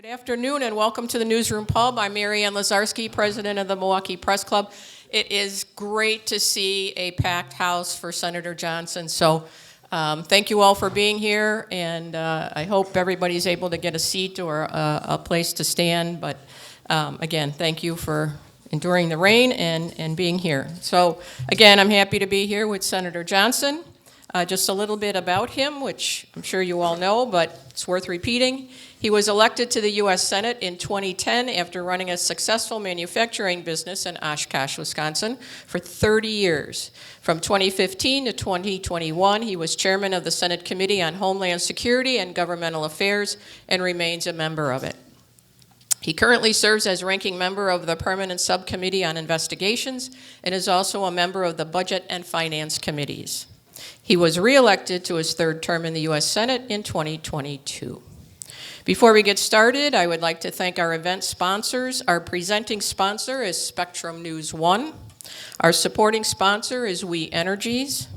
Good afternoon and welcome to the Newsroom Pub. I'm Mary Ann Lazarski, president of the Milwaukee Press Club. It is great to see a packed house for Senator Johnson. So thank you all for being here, and I hope everybody's able to get a seat or a place to stand. But again, thank you for enduring the rain and being here. So again, I'm happy to be here with Senator Johnson. Just a little bit about him, which I'm sure you all know, but it's worth repeating. He was elected to the U.S. Senate in 2010 after running a successful manufacturing business in Oshkosh, Wisconsin for 30 years. From 2015 to 2021, he was chairman of the Senate Committee on Homeland Security and Governmental Affairs and remains a member of it. He currently serves as ranking member of the Permanent Subcommittee on Investigations and is also a member of the Budget and Finance Committees. He was reelected to his third term in the U.S. Senate in 2022. Before we get started, I would like to thank our event sponsors. Our presenting sponsor is Spectrum News 1. Our supporting sponsor is We Energies.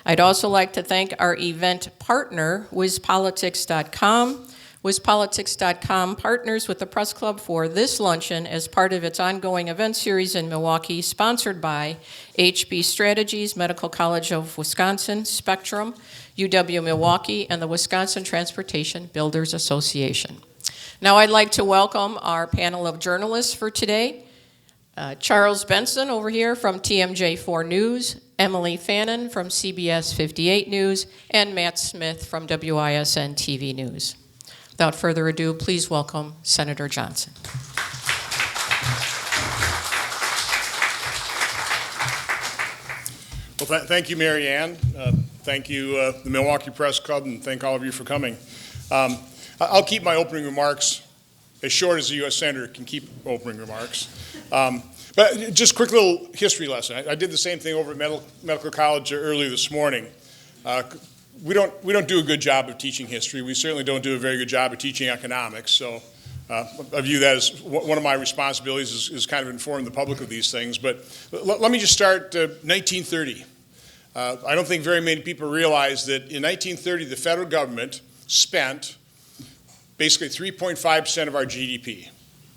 I'd also like to thank our event partner, WISPolitics.com. WISPolitics.com partners with the Press Club for this luncheon as part of its ongoing event series in Milwaukee, sponsored by HB Strategies, Medical College of Wisconsin, Spectrum, UW Milwaukee, and the Wisconsin Transportation Builders Association. Now I'd like to welcome our panel of journalists for today. Charles Benson over here from TMJ4 News, Emilee Fannon from CBS 58 News, and Matt Smith from WISN TV News. Without further ado, please welcome Senator Johnson. Well, thank you, Mary Ann. Thank you, the Milwaukee Press Club, and thank all of you for coming. I'll keep my opening remarks as short as a U.S. Senator can keep opening remarks. But just a quick little history lesson. I did the same thing over at Medical College earlier this morning. We don't do a good job of teaching history. We certainly don't do a very good job of teaching economics. So I view that as one of my responsibilities is kind of inform the public of these things. But let me just start 1930. I don't think very many people realize that in 1930 the federal government spent basically 3.5% of our GDP,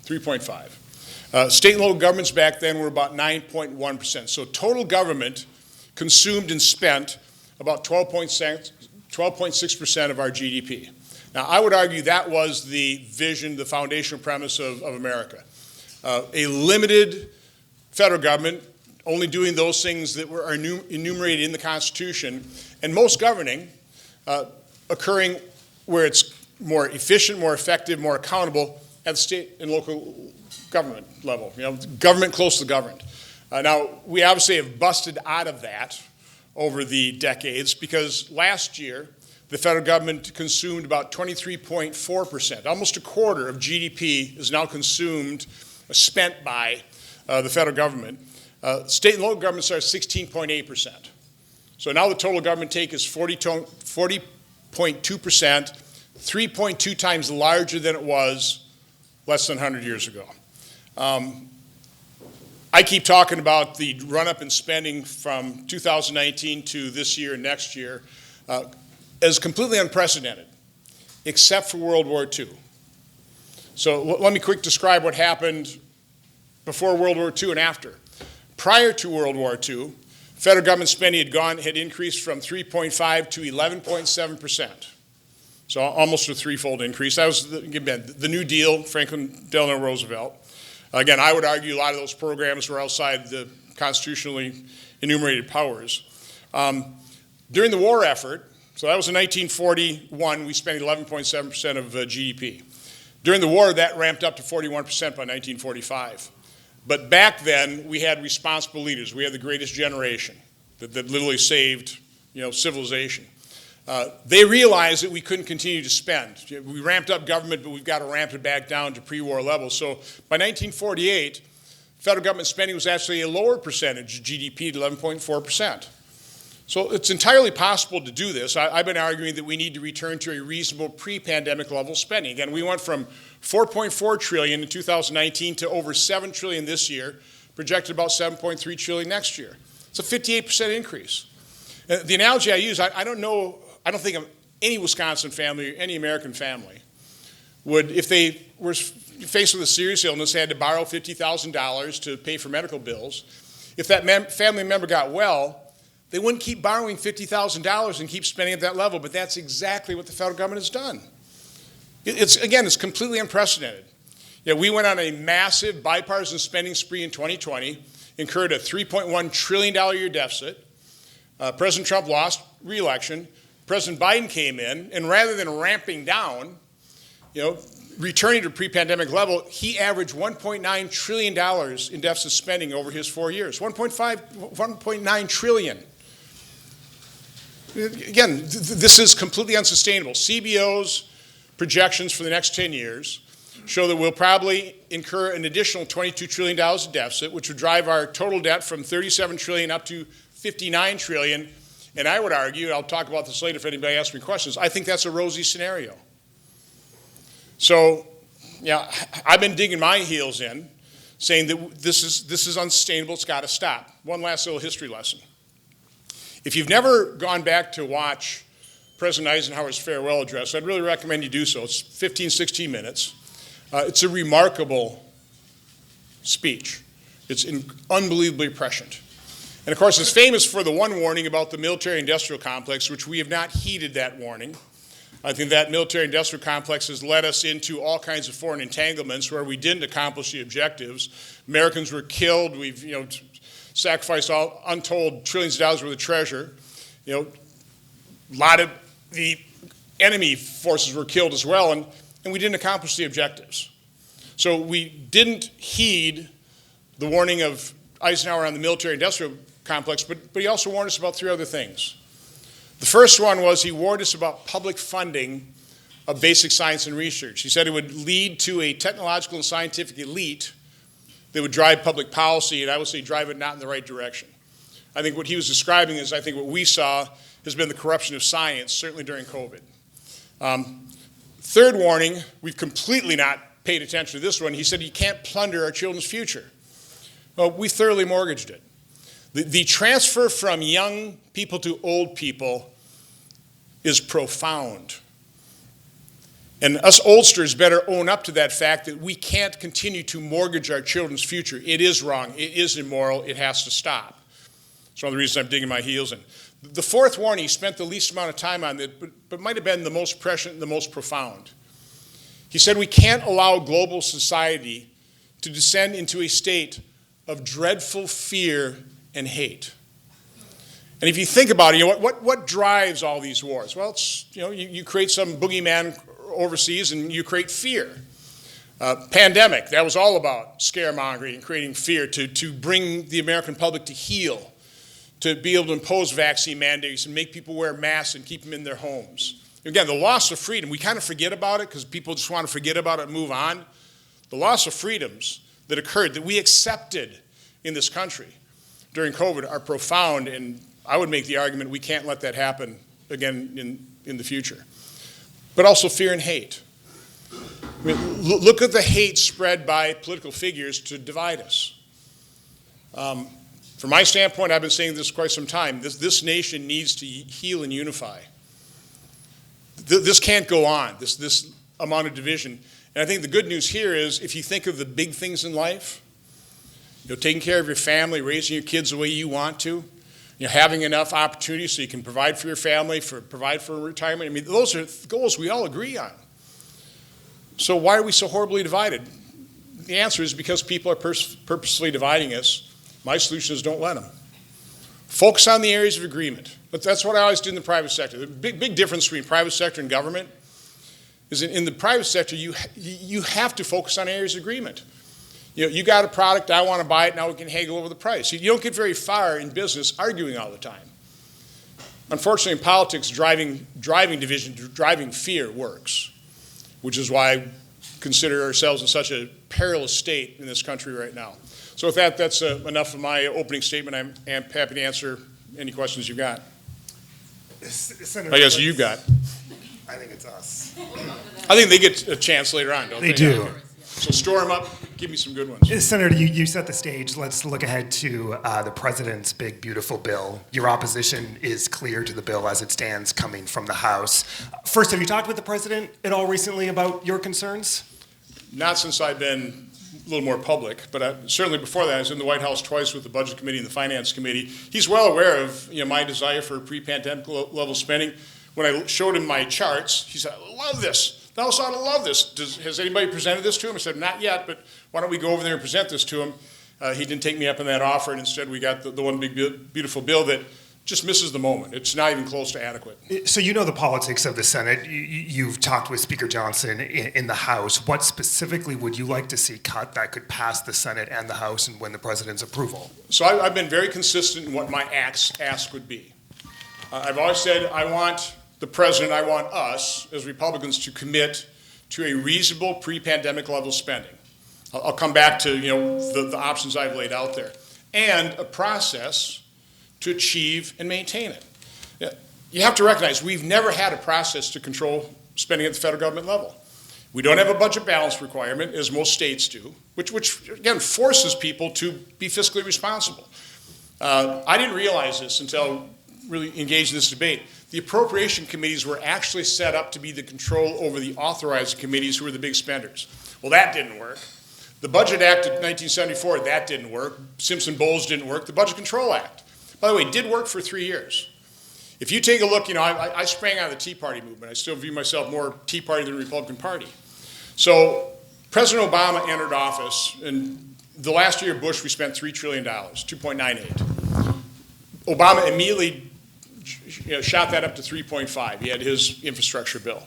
3.5. State and local governments back then were about 9.1%. So total government consumed and spent about 12.6% of our GDP. Now, I would argue that was the vision, the foundational premise of America. A limited federal government only doing those things that were enumerated in the Constitution, and most governing occurring where it's more efficient, more effective, more accountable at the state and local government level, government close to the governed. Now, we obviously have busted out of that over the decades because last year the federal government consumed about 23.4%. Almost a quarter of GDP is now consumed, spent by the federal government. State and local governments are 16.8%. So now the total government take is 40.2%, 3.2 times larger than it was less than 100 years ago. I keep talking about the run-up in spending from 2019 to this year and next year as completely unprecedented, except for World War II. So let me quick describe what happened before World War II and after. Prior to World War II, federal government spending had increased from 3.5 to 11.7%. So almost a threefold increase. That was the New Deal, Franklin Delano Roosevelt. Again, I would argue a lot of those programs were outside the constitutionally enumerated powers. During the war effort, so that was in 1941, we spent 11.7% of GDP. During the war, that ramped up to 41% by 1945. But back then, we had responsible leaders. We had the greatest generation that literally saved, civilization. They realized that we couldn't continue to spend. We ramped up government, but we've got to ramp it back down to pre-war levels. So by 1948, federal government spending was actually a lower percentage of GDP at 11.4%. So it's entirely possible to do this. I've been arguing that we need to return to a reasonable pre-pandemic level spending. Again, we went from $4.4 trillion in 2019 to over $7 trillion this year, projected about $7.3 trillion next year. It's a 58% increase. The analogy I use, I don't think of any Wisconsin family or any American family would, if they were faced with a serious illness, they had to borrow $50,000 to pay for medical bills. If that family member got well, they wouldn't keep borrowing $50,000 and keep spending at that level, but that's exactly what the federal government has done. It's completely unprecedented. We went on a massive bipartisan spending spree in 2020, incurred a $3.1 trillion a year deficit. President Trump lost re-election. President Biden came in, and rather than ramping down, returning to pre-pandemic level, he averaged $1.9 trillion in deficit spending over his 4 years. 1.9 trillion. Again, this is completely unsustainable. CBO's projections for the next 10 years show that we'll probably incur an additional $22 trillion of deficit, which would drive our total debt from $37 trillion up to $59 trillion. And I would argue, and I'll talk about this later if anybody asks me questions, I think that's a rosy scenario. So, I've been digging my heels in, saying that this is unsustainable, it's got to stop. One last little history lesson. If you've never gone back to watch President Eisenhower's farewell address, I'd really recommend you do so. It's 15, 16 minutes. It's a remarkable speech. It's unbelievably prescient. And of course, it's famous for the one warning about the military-industrial complex, which we have not heeded that warning. I think that military-industrial complex has led us into all kinds of foreign entanglements where we didn't accomplish the objectives. Americans were killed. We've sacrificed all untold trillions of dollars worth of treasure. A lot of the enemy forces were killed as well, and we didn't accomplish the objectives. So we didn't heed the warning of Eisenhower on the military-industrial complex, but he also warned us about three other things. The first one was he warned us about public funding of basic science and research. He said it would lead to a technological and scientific elite that would drive public policy, and I would say drive it not in the right direction. I think what he was describing is, I think what we saw has been the corruption of science, certainly during COVID. Third warning, we've completely not paid attention to this one. He said you can't plunder our children's future. Well, we thoroughly mortgaged it. The transfer from young people to old people is profound. And us oldsters better own up to that fact that we can't continue to mortgage our children's future. It is wrong. It is immoral. It has to stop. It's one of the reasons I'm digging my heels in. The fourth warning, he spent the least amount of time on it, but might have been the most prescient and the most profound. He said we can't allow global society to descend into a state of dreadful fear and hate. And if you think about it, what drives all these wars? Well, it's, you create some boogeyman overseas and you create fear. Pandemic, that was all about scaremongering and creating fear to bring the American public to heal, to be able to impose vaccine mandates and make people wear masks and keep them in their homes. Again, the loss of freedom, we kind of forget about it because people just want to forget about it and move on. The loss of freedoms that occurred, that we accepted in this country during COVID are profound, and I would make the argument we can't let that happen again in the future. But also fear and hate. I mean, look at the hate spread by political figures to divide us. From my standpoint, I've been saying this quite some time, this nation needs to heal and unify. This can't go on, this amount of division. And I think the good news here is if you think of the big things in life, taking care of your family, raising your kids the way you want to, having enough opportunities so you can provide for your family, provide for retirement. I mean, those are goals we all agree on. So why are we so horribly divided? The answer is because people are purposely dividing us. My solution is don't let them. Focus on the areas of agreement. But that's what I always do in the private sector. The big difference between private sector and government is in the private sector, you have to focus on areas of agreement. You got a product, I want to buy it, now we can haggle over the price. You don't get very far in business arguing all the time. Unfortunately, in politics, driving division, driving fear works, which is why I consider ourselves in such a perilous state in this country right now. So with that, that's enough of my opening statement. I'm happy to answer any questions you've got. I guess you've got. I think it's us. I think they get a chance later on, don't they? They do. So store them up, give me some good ones. Senator, you set the stage. Let's look ahead to the president's big, beautiful bill. Your opposition is clear to the bill as it stands coming from the House. First, have you talked with the president at all recently about your concerns? Not since I've been a little more public, but certainly before that, I was in the White House twice with the Budget Committee and the Finance Committee. He's well aware of my desire for pre-pandemic level spending. When I showed him my charts, he said, "I love this. The House ought to love this. Has anybody presented this to him?" I said, "Not yet, but why don't we go over there and present this to him?" He didn't take me up on that offer, and instead we got the one big, beautiful bill that just misses the moment. It's not even close to adequate. So you know the politics of the Senate. You've talked with Speaker Johnson in the House. What specifically would you like to see cut that could pass the Senate and the House and win the president's approval? So I've been very consistent in what my ask would be. I've always said I want the president, I want us as Republicans to commit to a reasonable pre-pandemic level spending. I'll come back to the options I've laid out there, and a process to achieve and maintain it. You have to recognize we've never had a process to control spending at the federal government level. We don't have a budget balance requirement, as most states do, which again forces people to be fiscally responsible. I didn't realize this until really engaged in this debate. The appropriation committees were actually set up to be the control over the authorizing committees who were the big spenders. Well, that didn't work. The Budget Act of 1974, that didn't work. Simpson-Bowles didn't work. The Budget Control Act, by the way, did work for 3 years. If you take a look, I sprang out of the Tea Party movement. I still view myself more Tea Party than Republican Party. So President Obama entered office, and the last year of Bush, we spent $3 trillion, 2.98. Obama immediately shot that up to 3.5. He had his infrastructure bill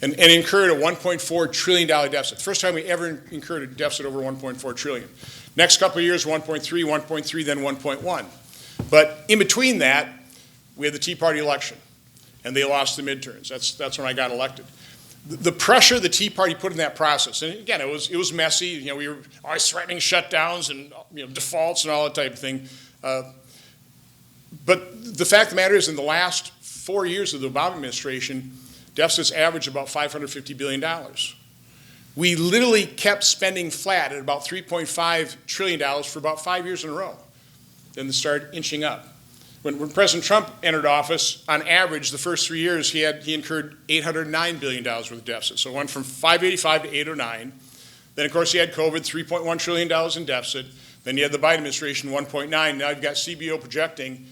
and incurred a $1.4 trillion deficit. First time we ever incurred a deficit over $1.4 trillion. Next couple of years, 1.3, 1.3, then 1.1. But in between that, we had the Tea Party election, and they lost the midterms. That's when I got elected. The pressure the Tea Party put in that process, and again, it was messy. We were always threatening shutdowns and defaults and all that type of thing. But the fact of the matter is, in the last 4 years of the Obama administration, deficits averaged about $550 billion. We literally kept spending flat at about $3.5 trillion for about 5 years in a row. Then it started inching up. When President Trump entered office, on average, the first 3 years, he incurred $809 billion worth of deficit. So it went from 585 to 809. Then, of course, he had COVID, $3.1 trillion in deficit. Then you had the Biden administration, 1.9. Now you've got CBO projecting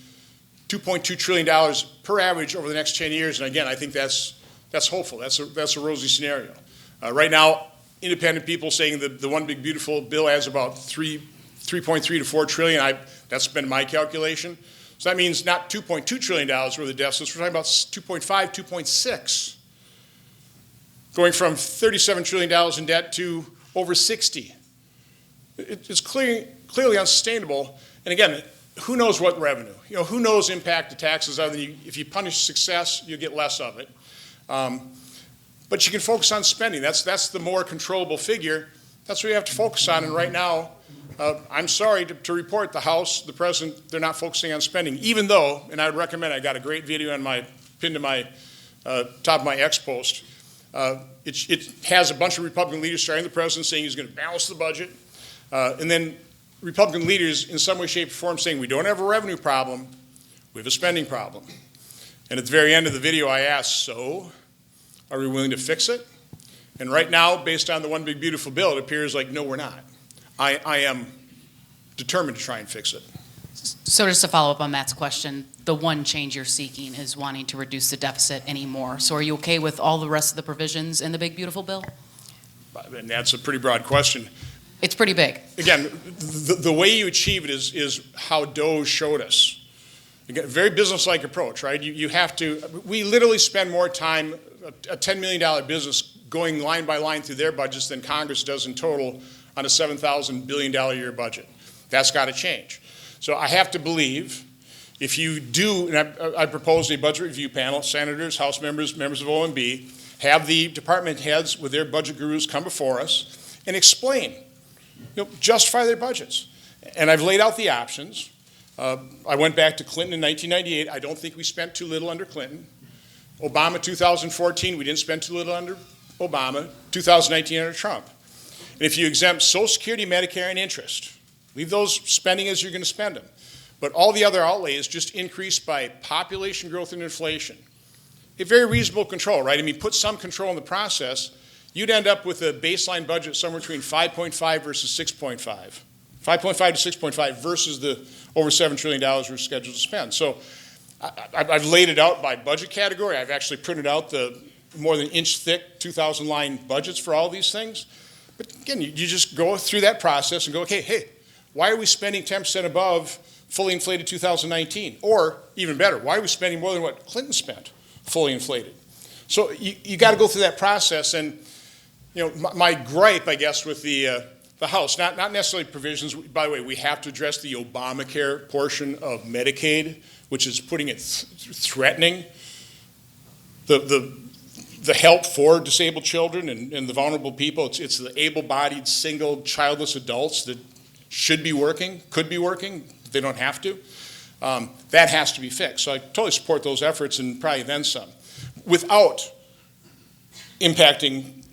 $2.2 trillion per average over the next 10 years. And again, I think that's hopeful. That's a rosy scenario. Right now, independent people saying that the one big beautiful bill adds about 3.3 to 4 trillion. That's been my calculation. So that means not $2.2 trillion worth of deficits. We're talking about 2.5, 2.6. Going from $37 trillion in debt to over 60. It's clearly unsustainable. And again, who knows what revenue? Who knows impact of taxes other than if you punish success, you get less of it. But you can focus on spending. That's the more controllable figure. That's what you have to focus on. And right now, I'm sorry to report the House, the President, they're not focusing on spending, even though, and I would recommend, I got a great video on pinned to my top of my X post. It has a bunch of Republican leaders starting the President saying he's going to balance the budget. And then Republican leaders in some way, shape, or form saying we don't have a revenue problem, we have a spending problem. And at the very end of the video I asked, so are we willing to fix it? And right now, based on the one big beautiful bill, it appears like no, we're not. I am determined to try and fix it. So just to follow up on Matt's question, the one change you're seeking is wanting to reduce the deficit anymore. So are you okay with all the rest of the provisions in the big beautiful bill? And that's a pretty broad question. It's pretty big. Again, the way you achieve it is how DOGE showed us. Again, very business-like approach, right? You have to, we literally spend more time, a $10 million business, going line by line through their budgets than Congress does in total on a $7,000 billion a year budget. That's got to change. So I have to believe if you do, and I propose a budget review panel, senators, House members, members of OMB, have the department heads with their budget gurus come before us and explain, justify their budgets. And I've laid out the options. I went back to Clinton in 1998. I don't think we spent too little under Clinton. Obama 2014, we didn't spend too little under Obama. 2019 under Trump. And if you exempt Social Security, Medicare, and interest, leave those spending as you're going to spend them. But all the other outlays just increase by population growth and inflation. A very reasonable control, right? I mean, put some control in the process, you'd end up with a baseline budget somewhere between 5.5 versus 6.5. 5.5 to 6.5 versus the over $7 trillion we're scheduled to spend. So I've laid it out by budget category. I've actually printed out the more than inch-thick 2,000-line budgets for all these things. But again, you just go through that process and go, okay, hey, why are we spending 10% above fully inflated 2019? Or, even better, why are we spending more than what Clinton spent fully inflated? So you got to go through that process. And you know, my gripe, I guess, with the House, not necessarily provisions. By the way, we have to address the Obamacare portion of Medicaid, which is putting it threatening the help for disabled children and the vulnerable people. It's the able-bodied, single, childless adults that should be working, could be working. They don't have to. That has to be fixed. So I totally support those efforts and probably then some, without impacting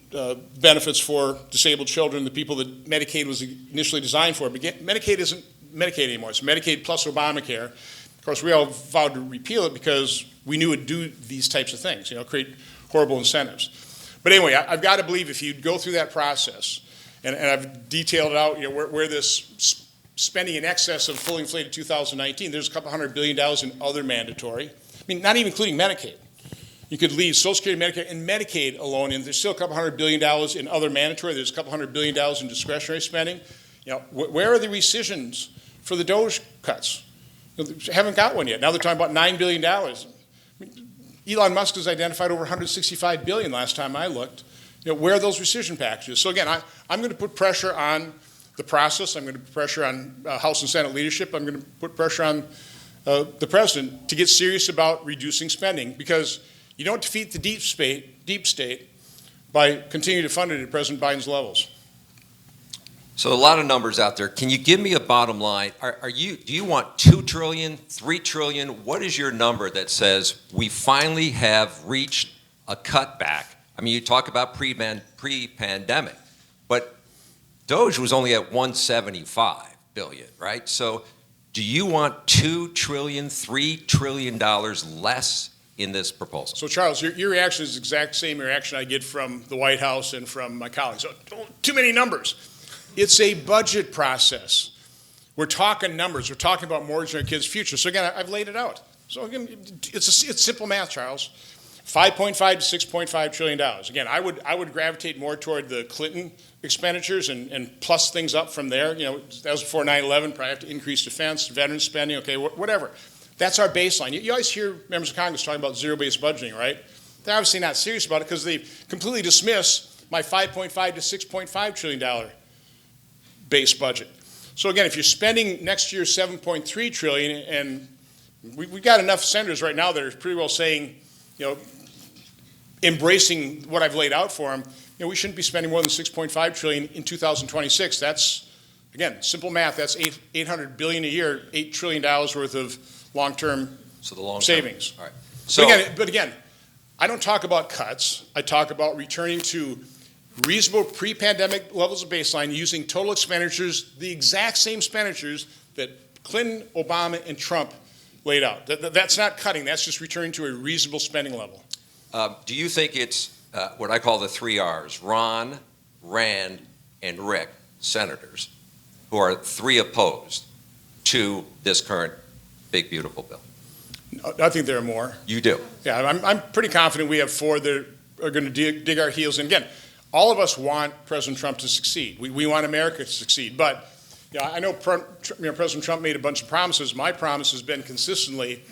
benefits for disabled children, the people that Medicaid was initially designed for. But Medicaid isn't Medicaid anymore. It's Medicaid plus Obamacare. Of course, we all vowed to repeal it because we knew it would do these types of things, you know, create horrible incentives. But anyway, I've got to believe if you go through that process, and I've detailed out, you know, where this spending in excess of fully inflated 2019, there's a couple $100 billion in other mandatory. I mean, not even including Medicaid. You could leave Social Security, Medicare, and Medicaid alone, and there's still a couple $100 billion in other mandatory. There's a couple $100 billion in discretionary spending. You know, where are the rescissions for the DOGE cuts? You know, they haven't got one yet. Now they're talking about $9 billion. I mean, Elon Musk has identified over $165 billion last time I looked. You know, where are those rescission packages? So again, I'm going to put pressure on the process. I'm going to put pressure on House and Senate leadership. I'm going to put pressure on the president to get serious about reducing spending, because you don't defeat the deep state by continuing to fund it at President Biden's levels. So a lot of numbers out there. Can you give me a bottom line? Do you want $2 trillion, $3 trillion? What is your number that says we finally have reached a cutback? I mean, you talk about pre-pandemic, but DOGE was only at $175 billion, right? So do you want $2 trillion, $3 trillion less in this proposal? So Charles, your reaction is the exact same reaction I get from the White House and from my colleagues. So, too many numbers. It's a budget process. We're talking numbers. We're talking about mortgaging our kids' future. So again, I've laid it out. So again, it's simple math, Charles. 5.5 to 6.5 trillion dollars. Again, I would gravitate more toward the Clinton expenditures and plus things up from there. You know, that was before 9/11. Probably have to increase defense, veteran spending. Okay, whatever. That's our baseline. You always hear members of Congress talking about zero-based budgeting, right? They're obviously not serious about it because they completely dismiss my 5.5 to 6.5 trillion dollar base budget. So again, if you're spending next year 7.3 trillion, and we've got enough senators right now that are pretty well saying, you know, embracing what I've laid out for them, you know, we shouldn't be spending more than 6.5 trillion in 2026. That's, again, simple math. That's $800 billion a year, $8 trillion worth of long-term savings. All right. So, but again, I don't talk about cuts. I talk about returning to reasonable pre-pandemic levels of baseline using total expenditures, the exact same expenditures that Clinton, Obama, and Trump laid out. That's not cutting. That's just returning to a reasonable spending level. do you think it's what I call the 3 R's, Ron, Rand, and Rick, senators, who are 3 opposed to this current big, beautiful bill? I think there are more. You do? Yeah, I'm pretty confident we have 4 that are going to dig our heels in. Again, all of us want President Trump to succeed. We want America to succeed. But I know President Trump made a bunch of promises. My promise has been consistently,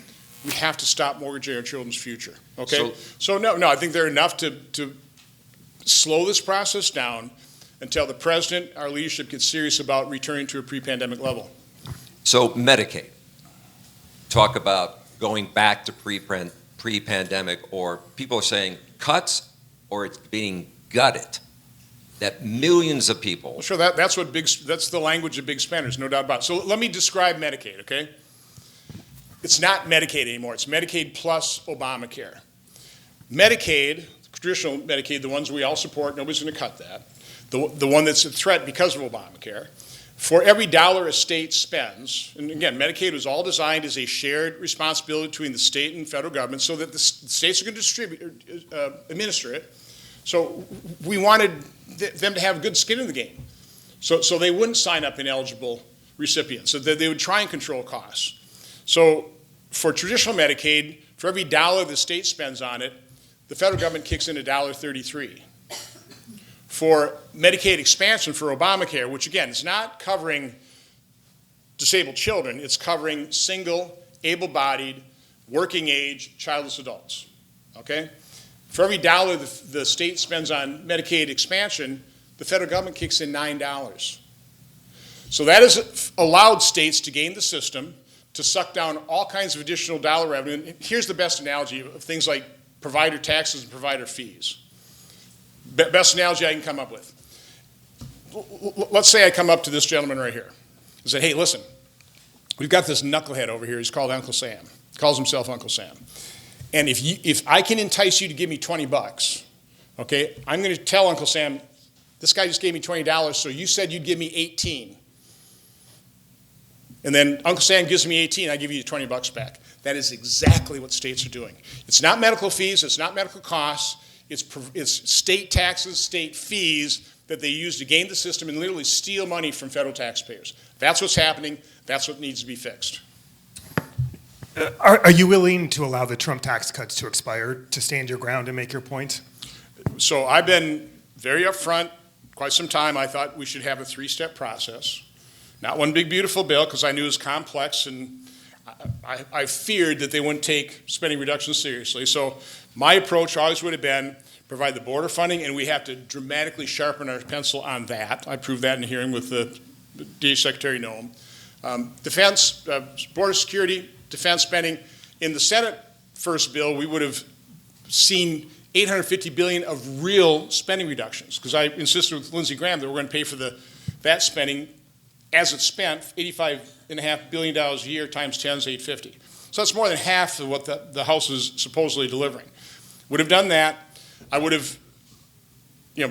we have to stop mortgaging our children's future. Okay? So no, I think they're enough to slow this process down until the president, our leadership, gets serious about returning to a pre-pandemic level. So Medicaid, talk about going back to pre-pandemic, or people are saying cuts, or it's being gutted, that millions of people. Well, sure, that's the language of big spenders, no doubt about it. So let me describe Medicaid, okay? It's not Medicaid anymore. It's Medicaid plus Obamacare. Medicaid, traditional Medicaid, the ones we all support, nobody's going to cut that. the one that's a threat because of Obamacare, for every dollar a state spends, and again, Medicaid was all designed as a shared responsibility between the state and federal government so that the states are going to administer it. So we wanted them to have good skin in the game. So they wouldn't sign up ineligible recipients, so that they would try and control costs. So for traditional Medicaid, for every dollar the state spends on it, the federal government kicks in $1.33. For Medicaid expansion for Obamacare, which again is not covering disabled children, it's covering single, able-bodied, working age, childless adults, okay? For every dollar the state spends on Medicaid expansion, the federal government kicks in $9. So that has allowed states to game the system, to suck down all kinds of additional dollar revenue. And here's the best analogy of things like provider taxes and provider fees. Best analogy I can come up with. Let's say I come up to this gentleman right here and say, hey, listen, we've got this knucklehead over here. He's called Uncle Sam. He calls himself Uncle Sam. And if I can entice you to give me $20, okay, I'm going to tell Uncle Sam, this guy just gave me $20, so you said you'd give me 18. And then Uncle Sam gives me 18, I give you $20 back. That is exactly what states are doing. It's not medical fees, it's not medical costs, it's state taxes, state fees that they use to game the system and literally steal money from federal taxpayers. That's what's happening, that's what needs to be fixed. Are you willing to allow the Trump tax cuts to expire to stand your ground and make your point? So I've been very upfront, quite some time. I thought we should have a three-step process. Not one big, beautiful bill, because I knew it was complex, and I feared that they wouldn't take spending reductions seriously. So my approach always would have been provide the border funding, and we have to dramatically sharpen our pencil on that. I proved that in a hearing with the DH Secretary Noem. Defense, border security, defense spending. In the Senate first bill, we would have seen $850 billion of real spending reductions, because I insisted with Lindsey Graham that we're going to pay for that spending as it's spent, $85.5 billion a year times 10 is $850. So that's more than half of what the House is supposedly delivering. Would have done that. I would have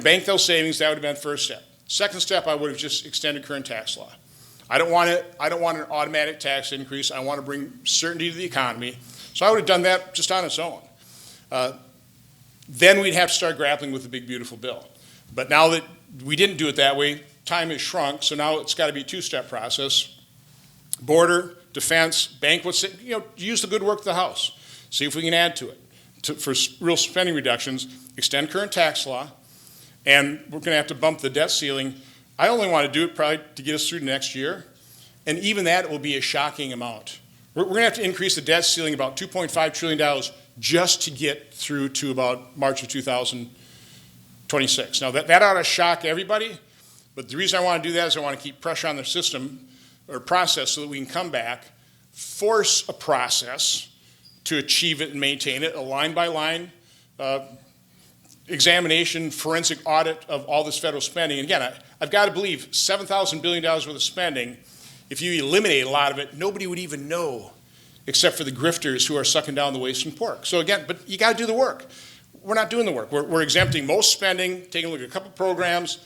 banked those savings. That would have been the first step. Second step, I would have just extended current tax law. I don't want an automatic tax increase. I want to bring certainty to the economy. So I would have done that just on its own. Then we'd have to start grappling with the big, beautiful bill. But now that we didn't do it that way, time has shrunk, so now it's got to be a two-step process. Border, defense, bank what's, use the good work of the House. See if we can add to it for real spending reductions, extend current tax law, and we're going to have to bump the debt ceiling. I only want to do it probably to get us through next year, and even that will be a shocking amount. We're going to have to increase the debt ceiling about $2.5 trillion just to get through to about March of 2026. Now, that ought to shock everybody, but the reason I want to do that is I want to keep pressure on the system or process so that we can come back, force a process to achieve it and maintain it, a line-by-line examination, forensic audit of all this federal spending. And again, I've got to believe $7,000 billion worth of spending, if you eliminate a lot of it, nobody would even know except for the grifters who are sucking down the waste and pork. So again, but you got to do the work. We're not doing the work. We're exempting most spending, taking a look at a couple programs,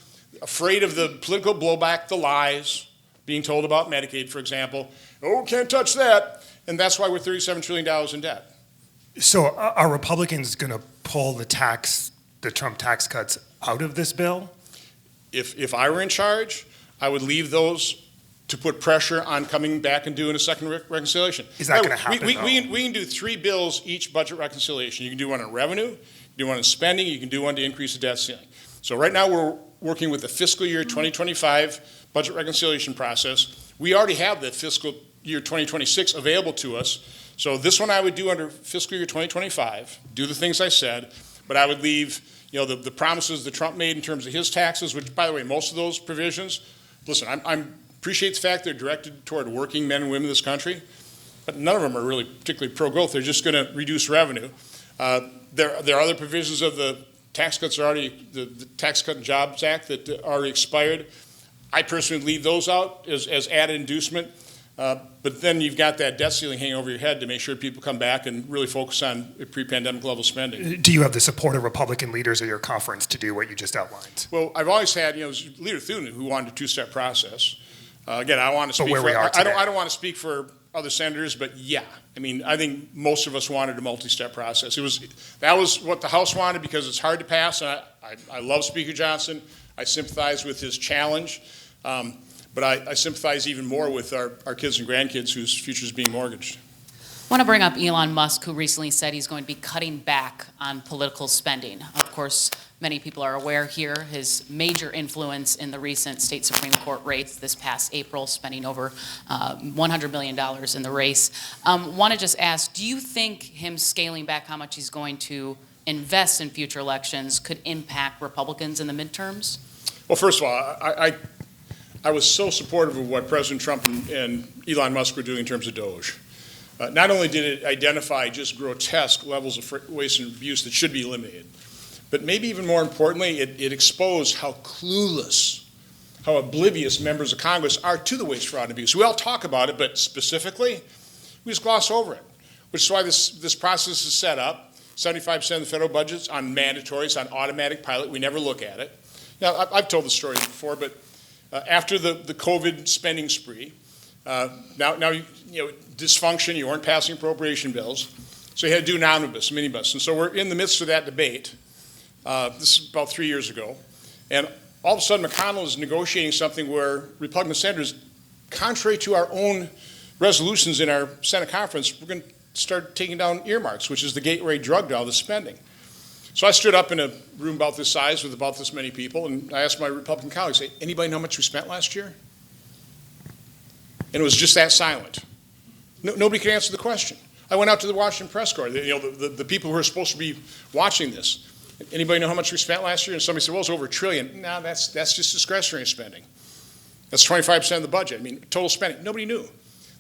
afraid of the political blowback, the lies, being told about Medicaid, for example. Oh, can't touch that. And that's why we're $37 trillion in debt. So are Republicans going to pull the Trump tax cuts out of this bill? If I were in charge, I would leave those to put pressure on coming back and doing a second reconciliation. Is that going to happen? We can do 3 bills each budget reconciliation. You can do one on revenue, you can do one on spending, you can do one to increase the debt ceiling. So right now we're working with the fiscal year 2025 budget reconciliation process. We already have the fiscal year 2026 available to us. So this one I would do under fiscal year 2025, do the things I said, but I would leave the promises that Trump made in terms of his taxes, which, by the way, most of those provisions, listen, I appreciate the fact they're directed toward working men and women in this country, but none of them are really particularly pro-growth. They're just going to reduce revenue. There are other provisions of the tax cuts are already, the Tax Cut and Jobs Act that already expired. I personally leave those out as added inducement. But then you've got that debt ceiling hanging over your head to make sure people come back and really focus on pre-pandemic level spending. Do you have the support of Republican leaders at your conference to do what you just outlined? Well, I've always had, Leader Thune who wanted a two-step process. Again, I want to speak where for, we are today. I don't want to speak for other senators, but yeah. I mean, I think most of us wanted a multi-step process. That was what the House wanted because it's hard to pass, and I love Speaker Johnson. I sympathize with his challenge. But I sympathize even more with our kids and grandkids whose future is being mortgaged. I want to bring up Elon Musk, who recently said he's going to be cutting back on political spending. Of course, many people are aware here his major influence in the recent state Supreme Court race this past April, spending over $100 million in the race. Want to just ask, do you think him scaling back how much he's going to invest in future elections could impact Republicans in the midterms? Well, first of all, I was so supportive of what President Trump and Elon Musk were doing in terms of Doge. Not only did it identify just grotesque levels of waste and abuse that should be eliminated, but maybe even more importantly, it exposed how clueless, how oblivious members of Congress are to the waste, fraud, and abuse. We all talk about it, but specifically, we just gloss over it, which is why this process is set up. 75% of the federal budget's on mandatories, on automatic pilot. We never look at it. Now, I've told the story before, but after the COVID spending spree, now dysfunction, you weren't passing appropriation bills, so you had to do an omnibus, minibus. And so we're in the midst of that debate. This is about 3 years ago. And all of a sudden, McConnell is negotiating something where Republican senators, contrary to our own resolutions in our Senate conference, we're going to start taking down earmarks, which is the gateway drug to all the spending. So I stood up in a room about this size with about this many people, and I asked my Republican colleagues, hey, anybody know how much we spent last year? And it was just that silent. Nobody could answer the question. I went out to the Washington Press Corps, the people who are supposed to be watching this. Anybody know how much we spent last year? And somebody said, well, it's over $1 trillion. No, that's just discretionary spending. That's 25% of the budget. I mean, total spending. Nobody knew.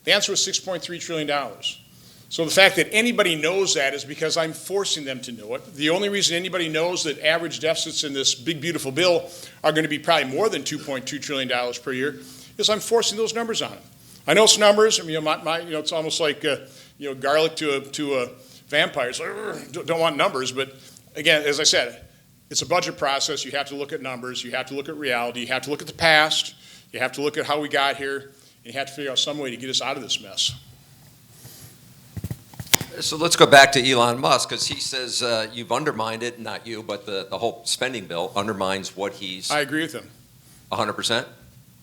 The answer was $6.3 trillion. So the fact that anybody knows that is because I'm forcing them to know it. The only reason anybody knows that average deficits in this big, beautiful bill are going to be probably more than $2.2 trillion per year is I'm forcing those numbers on them. I know it's numbers. I mean, it's almost like garlic to a vampire. It's like, don't want numbers. But again, as I said, it's a budget process. You have to look at numbers. You have to look at reality. You have to look at the past. You have to look at how we got here. And you have to figure out some way to get us out of this mess. So let's go back to Elon Musk, because he says you've undermined it, not you, but the whole spending bill undermines what he's... I agree with him. 100%?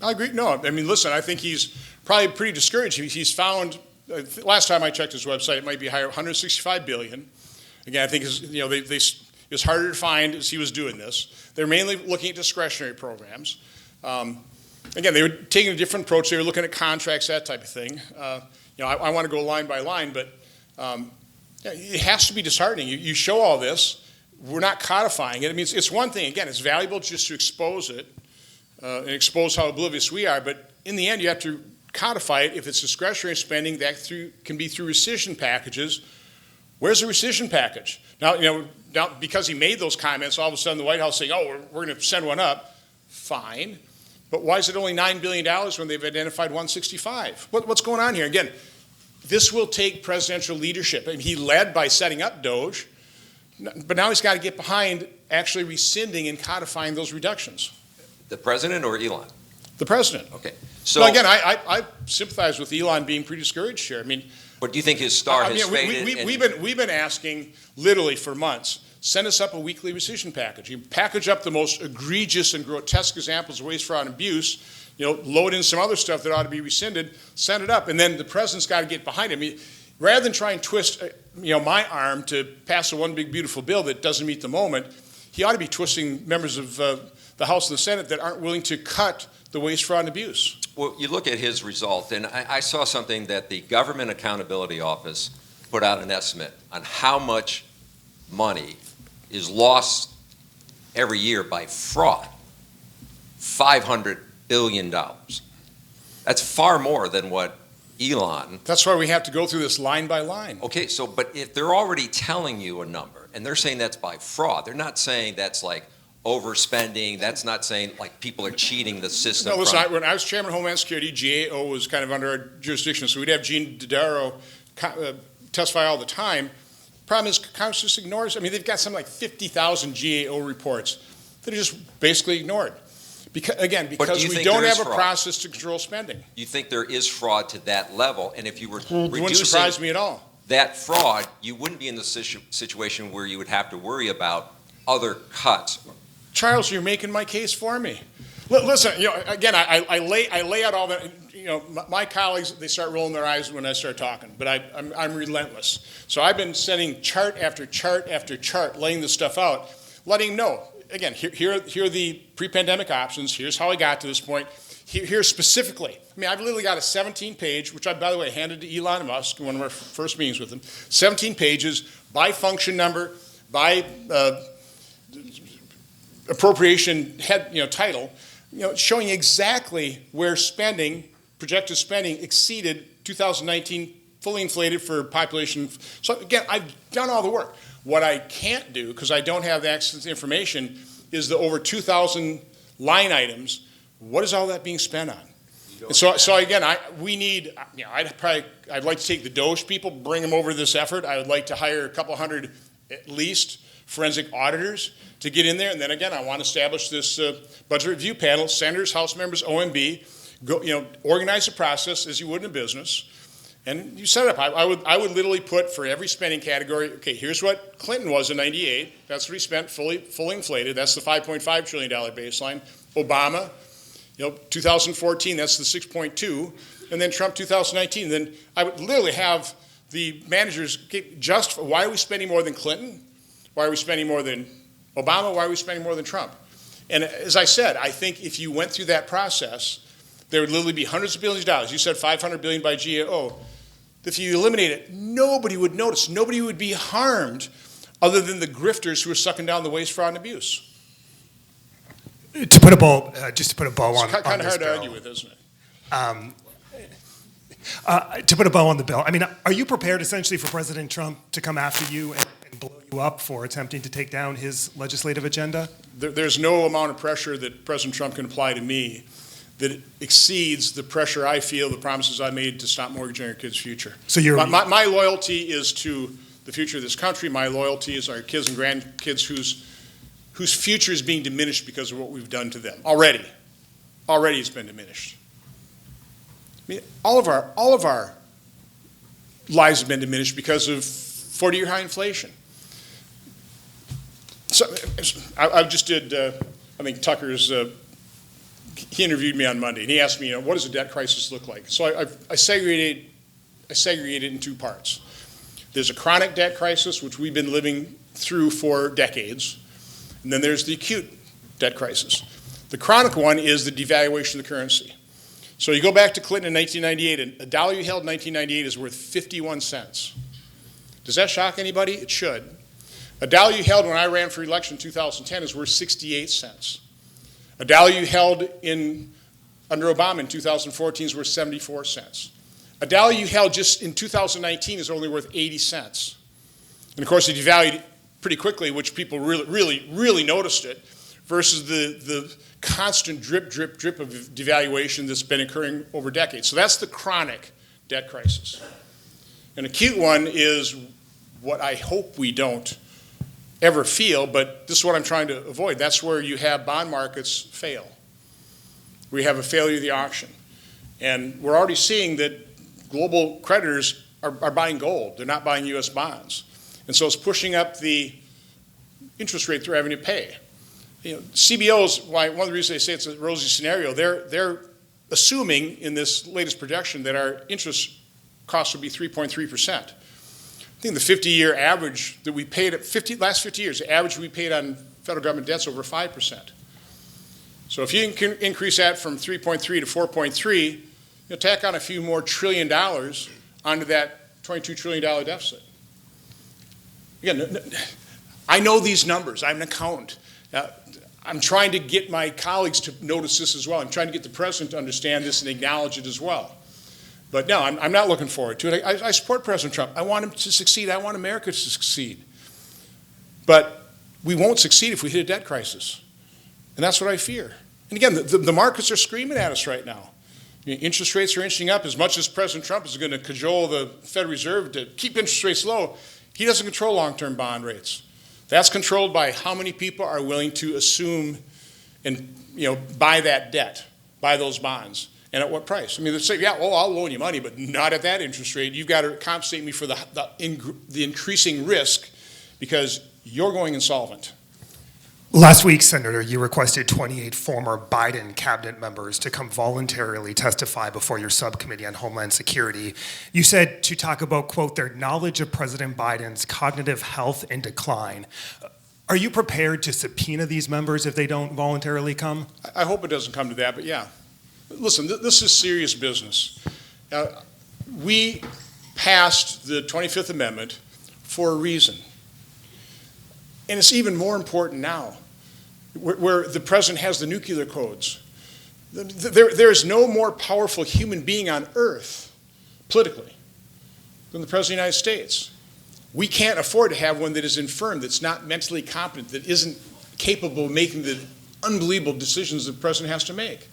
I agree. No, I mean, listen, I think he's probably pretty discouraged. He's found, last time I checked his website, it might be higher, $165 billion. Again, I think it was harder to find as he was doing this. They're mainly looking at discretionary programs. Again, they were taking a different approach. They were looking at contracts, that type of thing. I want to go line by line, but it has to be disheartening. You show all this. We're not codifying it. I mean, it's one thing. Again, it's valuable just to expose it and expose how oblivious we are. But in the end, you have to codify it. If it's discretionary spending, that can be through rescission packages. Where's the rescission package? Now, because he made those comments, all of a sudden the White House saying, "Oh, we're going to send one up." Fine, but why is it only $9 billion when they've identified 165? What's going on here? Again, this will take presidential leadership. I mean, he led by setting up Doge, but now he's got to get behind actually rescinding and codifying those reductions. The president or Elon? The president. Okay. So again, I sympathize with Elon being pretty discouraged here. I mean, but do you think his star has faded? We've been asking literally for months, send us up a weekly rescission package. You package up the most egregious and grotesque examples of waste, fraud, and abuse, load in some other stuff that ought to be rescinded, send it up, and then the president's got to get behind it. I mean, rather than try and twist my arm to pass a one big beautiful bill that doesn't meet the moment, he ought to be twisting members of the House and the Senate that aren't willing to cut the waste, fraud, and abuse. Well, you look at his result, and I saw something that the Government Accountability Office put out an estimate on how much money is lost every year by fraud. $500 billion. That's far more than what Elon... That's why we have to go through this line by line. Okay, but if they're already telling you a number, and they're saying that's by fraud, they're not saying that's like overspending. That's not saying like people are cheating the system. No, listen, when I was chairman of Homeland Security, GAO was kind of under our jurisdiction, so we'd have Gene Dodaro testify all the time. Problem is, Congress just ignores. I mean, they've got something like 50,000 GAO reports that are just basically ignored. Because we don't have a process to control spending. You think there is fraud to that level, and if you were It wouldn't reducing surprise me at all. that fraud, you wouldn't be in the situation where you would have to worry about other cuts. Charles, you're making my case for me. Listen, again, I lay out all that. My colleagues, they start rolling their eyes when I start talking, but I'm relentless. So I've been sending chart after chart after chart, laying this stuff out, letting them know. Again, here are the pre-pandemic options. Here's how I got to this point. Here specifically. I mean, I've literally got a 17-page, which I, by the way, handed to Elon Musk in one of our first meetings with him. 17 pages by function number, by appropriation head, title, showing exactly where projected spending exceeded 2019, fully inflated for population. So again, I've done all the work. What I can't do, because I don't have access to information, is the over 2,000 line items. What is all that being spent on? And so again, we need, I'd like to take the Doge people, bring them over to this effort. I would like to hire a couple hundred, at least, forensic auditors to get in there. And then again, I want to establish this budget review panel, senators, House members, OMB, organize the process as you would in a business. And you set it up. I would literally put for every spending category, okay, here's what Clinton was in 98. That's what he spent, fully inflated. That's the $5.5 trillion baseline. Obama, 2014, that's the 6.2. And then Trump, 2019. Then I would literally have the managers why are we spending more than Clinton? Why are we spending more than Obama? Why are we spending more than Trump? And as I said, I think if you went through that process, there would literally be hundreds of billions of dollars. You said $500 billion by GAO. If you eliminate it, nobody would notice. Nobody would be harmed other than the grifters who are sucking down the waste, fraud, and abuse. To put a bow, just to put a bow on, it's kind of hard bill. to argue with, isn't it? To put a bow on the bill, I mean, are you prepared essentially for President Trump to come after you and blow you up for attempting to take down his legislative agenda? There's no amount of pressure that President Trump can apply to me that exceeds the pressure I feel, the promises I made to stop mortgaging our kids' future. So my loyalty is to the future of this country. My loyalty is our kids and grandkids whose future is being diminished because of what we've done to them. Already it's been diminished. I mean, all of our lives have been diminished because of 40-year high inflation. So I just did, I think Tucker's, he interviewed me on Monday, and he asked me, what does a debt crisis look like? So I segregated it in two parts. There's a chronic debt crisis, which we've been living through for decades, and then there's the acute debt crisis. The chronic one is the devaluation of the currency. So you go back to Clinton in 1998, and a dollar you held in 1998 is worth 51 cents. Does that shock anybody? It should. A dollar you held when I ran for election in 2010 is worth 68 cents. A dollar you held under Obama in 2014 is worth 74 cents. A dollar you held just in 2019 is only worth 80 cents. And of course, it devalued pretty quickly, which people really noticed it, versus the constant drip of devaluation that's been occurring over decades. So that's the chronic debt crisis. An acute one is what I hope we don't ever feel, but this is what I'm trying to avoid. That's where you have bond markets fail. We have a failure of the auction. And we're already seeing that global creditors are buying gold. They're not buying U.S. bonds. And so it's pushing up the interest rate they're having to pay. CBOs, one of the reasons they say it's a rosy scenario, they're assuming in this latest projection that our interest costs will be 3.3%. I think the 50-year average that we paid last 50 years, the average we paid on federal government debt's over 5%. So if you can increase that from 3.3 to 4.3, tack on a few more $1 trillion onto that $22 trillion deficit. Again, I know these numbers. I'm an accountant. I'm trying to get my colleagues to notice this as well. I'm trying to get the president to understand this and acknowledge it as well. But no, I'm not looking forward to it. I support President Trump. I want him to succeed. I want America to succeed. But we won't succeed if we hit a debt crisis. And that's what I fear. And again, the markets are screaming at us right now. Interest rates are inching up. As much as President Trump is going to cajole the Federal Reserve to keep interest rates low, he doesn't control long-term bond rates. That's controlled by how many people are willing to assume and buy that debt, buy those bonds, and at what price. I mean, they say, yeah, well, I'll loan you money, but not at that interest rate. You've got to compensate me for the increasing risk because you're going insolvent. Last week, Senator, you requested 28 former Biden cabinet members to come voluntarily testify before your subcommittee on Homeland Security. You said to talk about, quote, their knowledge of President Biden's cognitive health in decline. Are you prepared to subpoena these members if they don't voluntarily come? I hope it doesn't come to that, but yeah. Listen, this is serious business. We passed the 25th Amendment for a reason. And it's even more important now, where the president has the nuclear codes. There is no more powerful human being on earth, politically, than the president of the United States. We can't afford to have one that is infirm, that's not mentally competent, that isn't capable of making the unbelievable decisions the president has to make.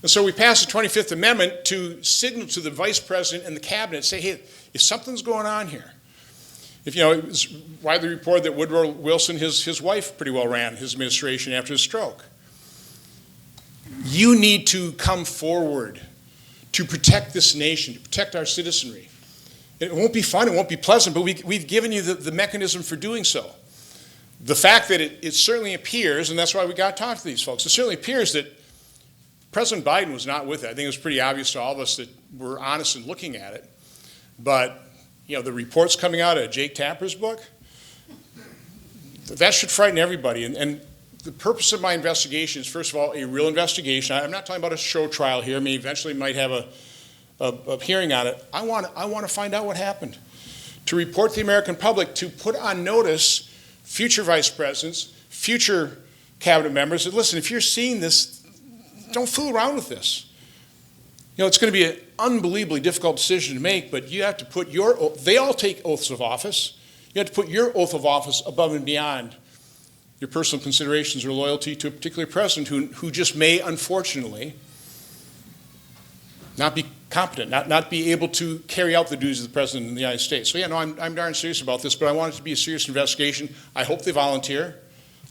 And so we passed the 25th Amendment to signal to the vice president and the cabinet, say, hey, if something's going on here, if it was widely reported that Woodrow Wilson, his wife, pretty well ran his administration after his stroke. You need to come forward to protect this nation, to protect our citizenry. It won't be fun, it won't be pleasant, but we've given you the mechanism for doing so. The fact that it certainly appears, and that's why we got to talk to these folks, it certainly appears that President Biden was not with it. I think it was pretty obvious to all of us that we're honest in looking at it. But the reports coming out of Jake Tapper's book, that should frighten everybody. And the purpose of my investigation is, first of all, a real investigation. I'm not talking about a show trial here. I mean, eventually might have a hearing on it. I want to find out what happened, to report to the American public, to put on notice future vice presidents, future cabinet members, that listen, if you're seeing this, don't fool around with this. It's going to be an unbelievably difficult decision to make, but you have to put they all take oaths of office. You have to put your oath of office above and beyond your personal considerations or loyalty to a particular president who just may, unfortunately, not be competent, not be able to carry out the duties of the president of the United States. So yeah, no, I'm darn serious about this, but I want it to be a serious investigation. I hope they volunteer.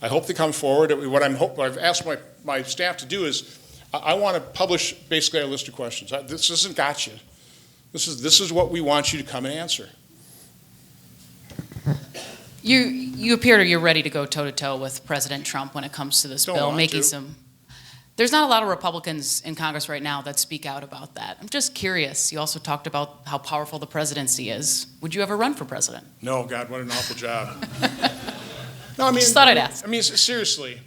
I hope they come forward. What I've asked my staff to do is, I want to publish basically a list of questions. This isn't gotcha. This is what we want you to come and answer. You appear you're ready to go toe-to-toe with President Trump when it comes to this bill, making some. There's not a lot of Republicans in Congress right now that speak out about that. I'm just curious. You also talked about how powerful the presidency is. Would you ever run for president? No, God, what an awful job. No, I mean, just thought I'd ask. I mean, seriously.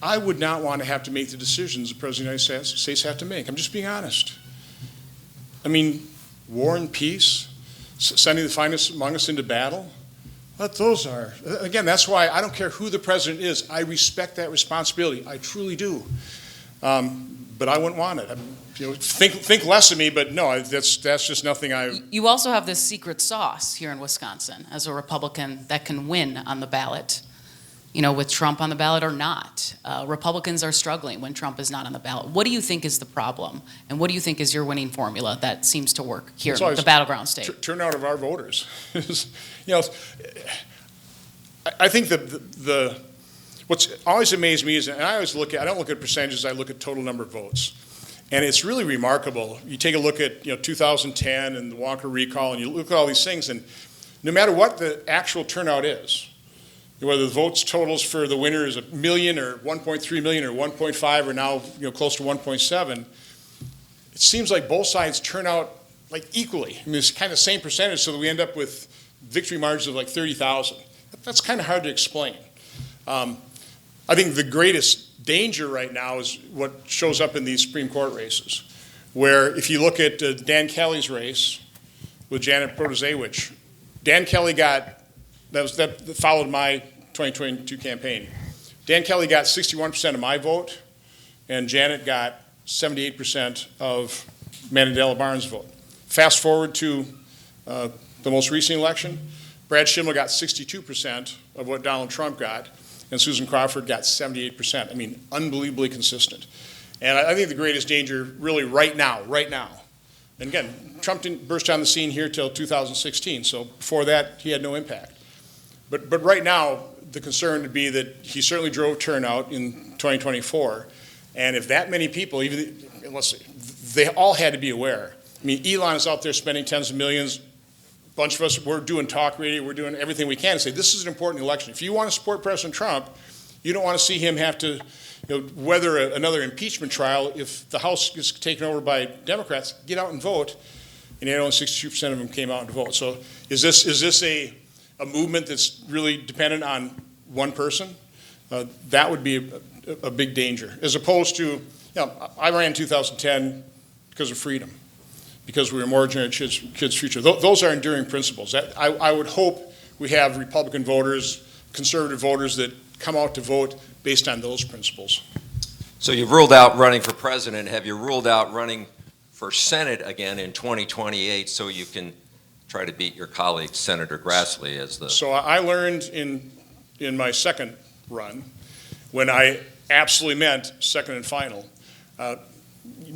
I would not want to have to make the decisions the President of the United States have to make. I'm just being honest. I mean, war and peace, sending the finest among us into battle, what those are. Again, that's why I don't care who the President is. I respect that responsibility. I truly do. But I wouldn't want it. Think less of me, but no, that's just nothing I... You also have this secret sauce here in Wisconsin as a Republican that can win on the ballot. With Trump on the ballot or not. Republicans are struggling when Trump is not on the ballot. What do you think is the problem? And what do you think is your winning formula that seems to work here in the battleground state? Turnout of our voters. I think what's always amazed me is, and I don't look at percentages, I look at total number of votes. And it's really remarkable. You take a look at 2010 and the Walker recall, and you look at all these things, and no matter what the actual turnout is, whether the votes totals for the winner is 1 million or 1.3 million or 1.5 or now close to 1.7, it seems like both sides turn out like equally. I mean, it's kind of the same percentage, so that we end up with victory margins of like 30,000. That's kind of hard to explain. I think the greatest danger right now is what shows up in these Supreme Court races, where if you look at Dan Kelly's race with Janet Protasiewicz, Dan Kelly got, that followed my 2022 campaign. Dan Kelly got 61% of my vote, and Janet got 78% of Mandela Barnes' vote. Fast forward to the most recent election, Brad Schimel got 62% of what Donald Trump got, and Susan Crawford got 78%. I mean, unbelievably consistent. And I think the greatest danger really right now, and again, Trump didn't burst on the scene here till 2016, so before that, he had no impact. But right now, the concern would be that he certainly drove turnout in 2024, and if that many people, even, let's see, they all had to be aware. I mean, Elon is out there spending tens of millions. A bunch of us, we're doing talk radio, we're doing everything we can to say this is an important election. If you want to support President Trump, you don't want to see him have to weather another impeachment trial. If the House is taken over by Democrats, get out and vote. And yet only 62% of them came out and vote. So is this a movement that's really dependent on one person? That would be a big danger. As opposed to, I ran in 2010 because of freedom, because we were mortgaging our kids' future. Those are enduring principles. I would hope we have Republican voters, conservative voters that come out to vote based on those principles. So you've ruled out running for president. Have you ruled out running for Senate again in 2028 so you can try to beat your colleague, Senator Grassley, as the... So I learned in my second run, when I absolutely meant second and final,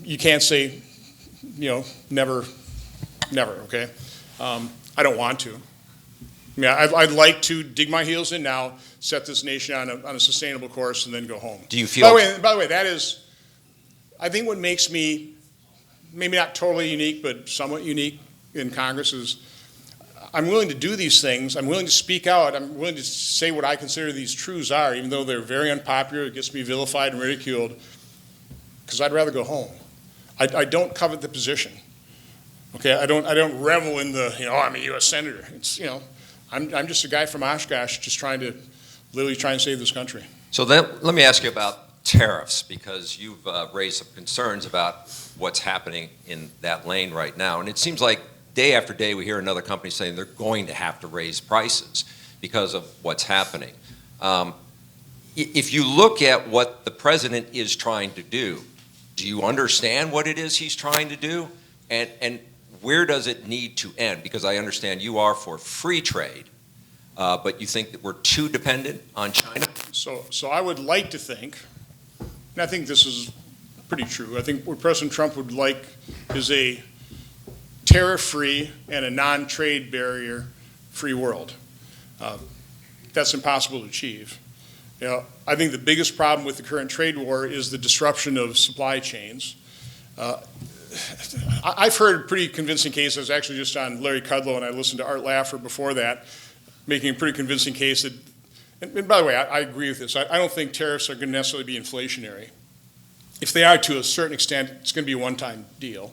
you can't say, never, okay? I don't want to. I mean, I'd like to dig my heels in now, set this nation on a sustainable course, and then go home. Do you feel... By the way, that is, I think what makes me maybe not totally unique, but somewhat unique in Congress is I'm willing to do these things. I'm willing to speak out. I'm willing to say what I consider these truths are, even though they're very unpopular. It gets me vilified and ridiculed, because I'd rather go home. I don't covet the position. Okay, I don't revel in the, I'm a U.S. senator. It's, I'm just a guy from Oshkosh just literally trying to save this country. So then, let me ask you about tariffs, because you've raised some concerns about what's happening in that lane right now. And it seems like day after day we hear another company saying they're going to have to raise prices because of what's happening. If you look at what the president is trying to do you understand what it is he's trying to do? And where does it need to end? Because I understand you are for free trade, but you think that we're too dependent on China? So I would like to think, and I think this is pretty true, I think what President Trump would like is a tariff-free and a non-trade barrier-free world. That's impossible to achieve. I think the biggest problem with the current trade war is the disruption of supply chains. I've heard a pretty convincing case. I was actually just on Larry Kudlow, and I listened to Art Laffer before that, making a pretty convincing case that, and by the way, I agree with this. I don't think tariffs are going to necessarily be inflationary. If they are, to a certain extent, it's going to be a one-time deal.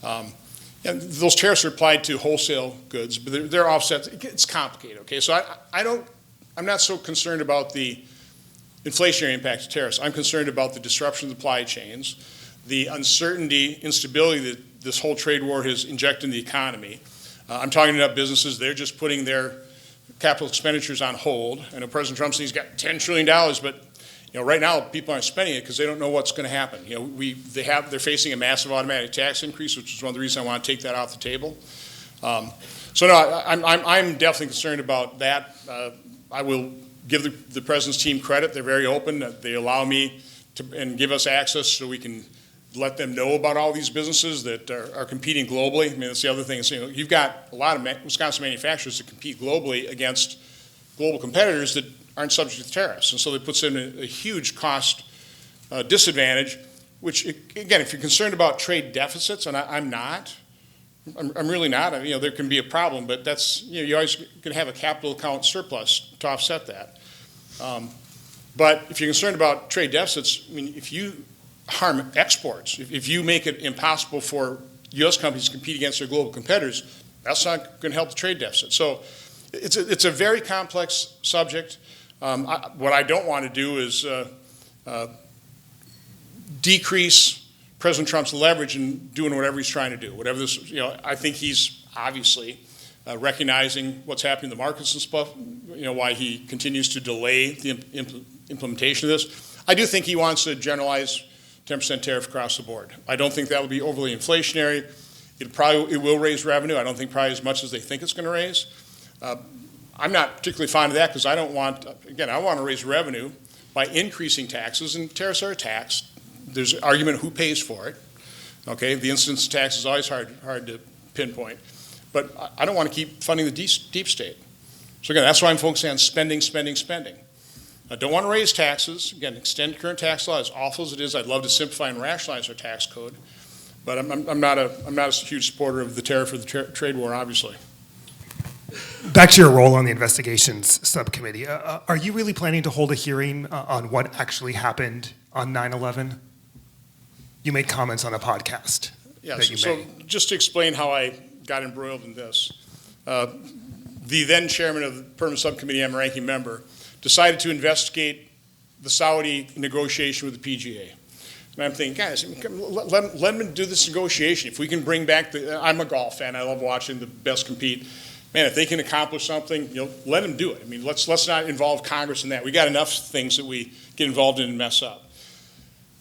And those tariffs are applied to wholesale goods, but they're offsets. It's complicated, okay? So I'm not so concerned about the inflationary impact of tariffs. I'm concerned about the disruption of supply chains, the uncertainty, instability that this whole trade war has injected in the economy. I'm talking about businesses, they're just putting their capital expenditures on hold. I know President Trump says he's got $10 trillion, but right now people aren't spending it because they don't know what's going to happen. They're facing a massive automatic tax increase, which is one of the reasons I want to take that off the table. So no, I'm definitely concerned about that. I will give the President's team credit. They're very open. They allow me to and give us access so we can let them know about all these businesses that are competing globally. I mean, that's the other thing. You've got a lot of Wisconsin manufacturers that compete globally against global competitors that aren't subject to tariffs. And so it puts them in a huge cost disadvantage, which, again, if you're concerned about trade deficits, and I'm not, I'm really not. There can be a problem, but that's, you always can have a capital account surplus to offset that. But if you're concerned about trade deficits, if you harm exports, if you make it impossible for U.S. companies to compete against their global competitors, that's not going to help the trade deficit. So it's a very complex subject. What I don't want to do is decrease President Trump's leverage in doing whatever he's trying to do. Whatever this, I think he's obviously recognizing what's happening in the markets and stuff. Why he continues to delay the implementation of this. I do think he wants to generalize 10% tariff across the board. I don't think that will be overly inflationary. It will raise revenue. I don't think probably as much as they think it's going to raise. I'm not particularly fond of that because I don't want, again, I want to raise revenue by increasing taxes, and tariffs are a tax. There's an argument who pays for it. Okay, the incidence tax is always hard to pinpoint, but I don't want to keep funding the deep state. So again, that's why I'm focusing on spending. I don't want to raise taxes. Again, extend current tax law as awful as it is. I'd love to simplify and rationalize our tax code, but I'm not a huge supporter of the tariff or the trade war, obviously. Back to your role on the investigations subcommittee, are you really planning to hold a hearing on what actually happened on 9/11? You made comments on a podcast that you so made. just to explain how I got embroiled in this, the then chairman of the permanent subcommittee, I'm a ranking member, decided to investigate the Saudi negotiation with the PGA. And I'm thinking, guys, let them do this negotiation. If we can bring back I'm a golf fan. I love watching the best compete. Man, if they can accomplish something, let them do it. I mean, let's not involve Congress in that. We got enough things that we get involved in and mess up.